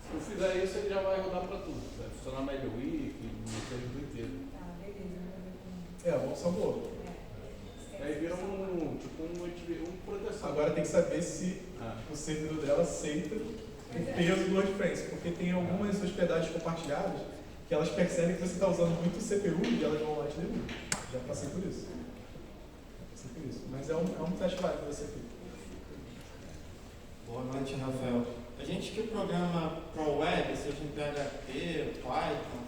Se eu fizer isso, ele já vai rodar para tudo. Vai funcionar MediaWiki, no servidor inteiro. Ah, beleza. Uma opção boa. Aí vira um proteção. Agora tem que saber se o servidor dela aceita o peso do WordPress, porque tem algumas hospedagens compartilhadas que elas percebem que você está usando muito CPU e elas vão lá te derrubar. Já passei por isso. Mas é um teste válido para você feito. Boa noite, Rafael. A gente que programa para o web, seja em PHP, Python,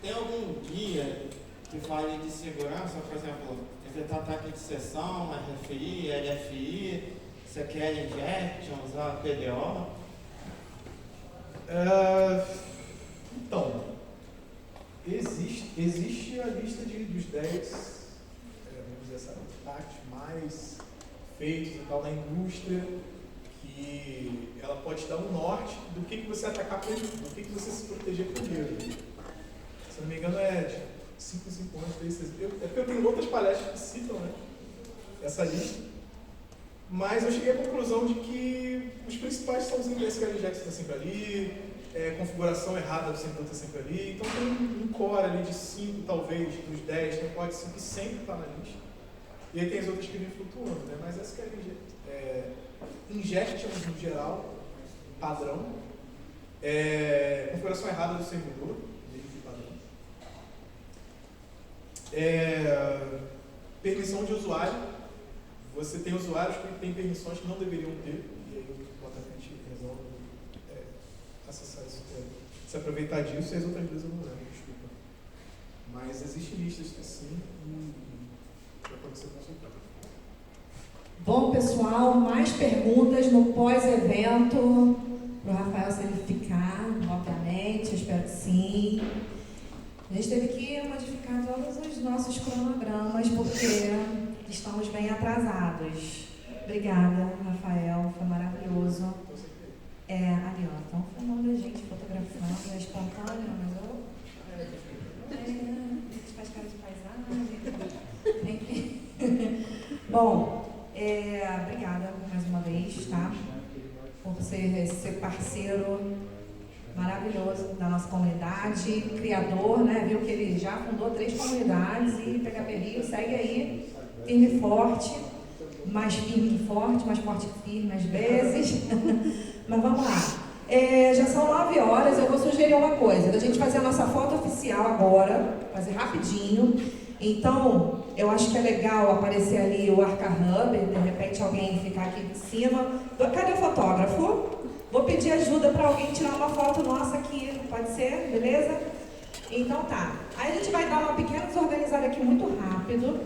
tem algum guia que fale de segurança, por exemplo, evitar ataque de sessão, RFI, LFI, SQL injection, usar PDO? Então, existe a lista dos 10 vamos dizer assim, ataques mais feitos e tal na indústria, que ela pode dar um norte do que você atacar primeiro, do que você se proteger primeiro. Se não me engano é de 5 em 5 anos, 3, 6. É porque eu tenho outras palestras que citam, né, essa lista, mas eu cheguei à conclusão de que os principais são os SQL injection que está sempre ali, configuração errada do servidor está sempre ali, então tem um core ali de 5 talvez, dos 10, tem um core de 5 que sempre está na lista. E aí tem as outras que vêm flutuando, né? Mas SQL injection no geral, padrão, configuração errada do servidor, padrão, permissão de usuário, você tem usuários que têm permissões que não deveriam ter, e aí o atacante resolve acessar isso, se aproveitar disso, e as outras vezes eu não lembro, desculpa. Mas existem listas assim, e pode ser consultado. Bom, pessoal, mais perguntas no pós-evento para o Rafael se ele ficar, obviamente, eu espero que sim. A gente teve que modificar todos os nossos cronogramas porque estamos bem atrasados. Obrigada, Rafael, foi maravilhoso. Ali, ó, estão filmando a gente, fotografando, é espontâneo, mas a gente faz cara de paisagem. Bom, obrigada mais uma vez, tá? Por ser parceiro maravilhoso da nossa comunidade, criador, né? Viu que ele já fundou 3 comunidades e PHP Rio segue aí, firme e forte, mais firme que forte, mais forte que firme às vezes. Mas vamos lá. Já são 9 horas, eu vou sugerir uma coisa, da gente fazer a nossa foto oficial agora, fazer rapidinho. Então, eu acho que é legal aparecer ali o Arca Hub, de repente alguém ficar aqui em cima. Cadê o fotógrafo? Vou pedir ajuda para alguém tirar uma foto nossa aqui, pode ser? Beleza? Então tá. Aí a gente vai dar uma pequena desorganizada aqui muito rápido,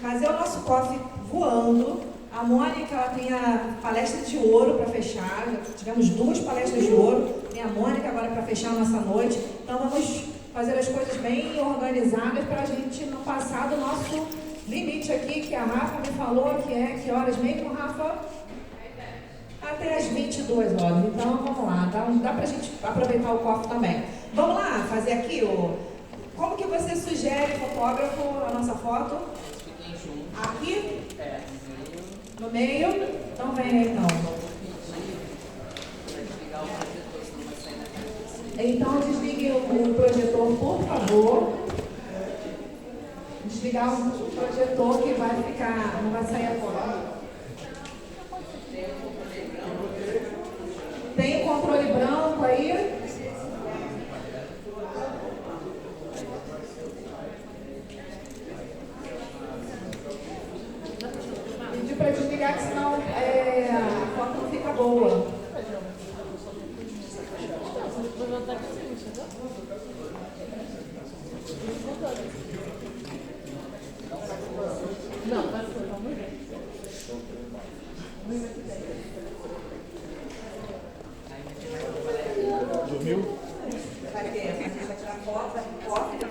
fazer o nosso cofre voando. A Mônica, ela tem a palestra de ouro para fechar, já tivemos 2 palestras de ouro, tem a Mônica agora para fechar a nossa noite. Então vamos fazer as coisas bem organizadas para a gente não passar do nosso limite aqui, que a Rafa me falou que horas mesmo, Rafa? Até as 22 horas. Então vamos lá, dá para a gente aproveitar o cofre também. Vamos lá, fazer aqui como que você sugere, fotógrafo, a nossa foto? Aqui? No meio? Então vem aí então. Então desligue o projetor, por favor. Desligar o projetor que vai ficar, não vai sair a foto.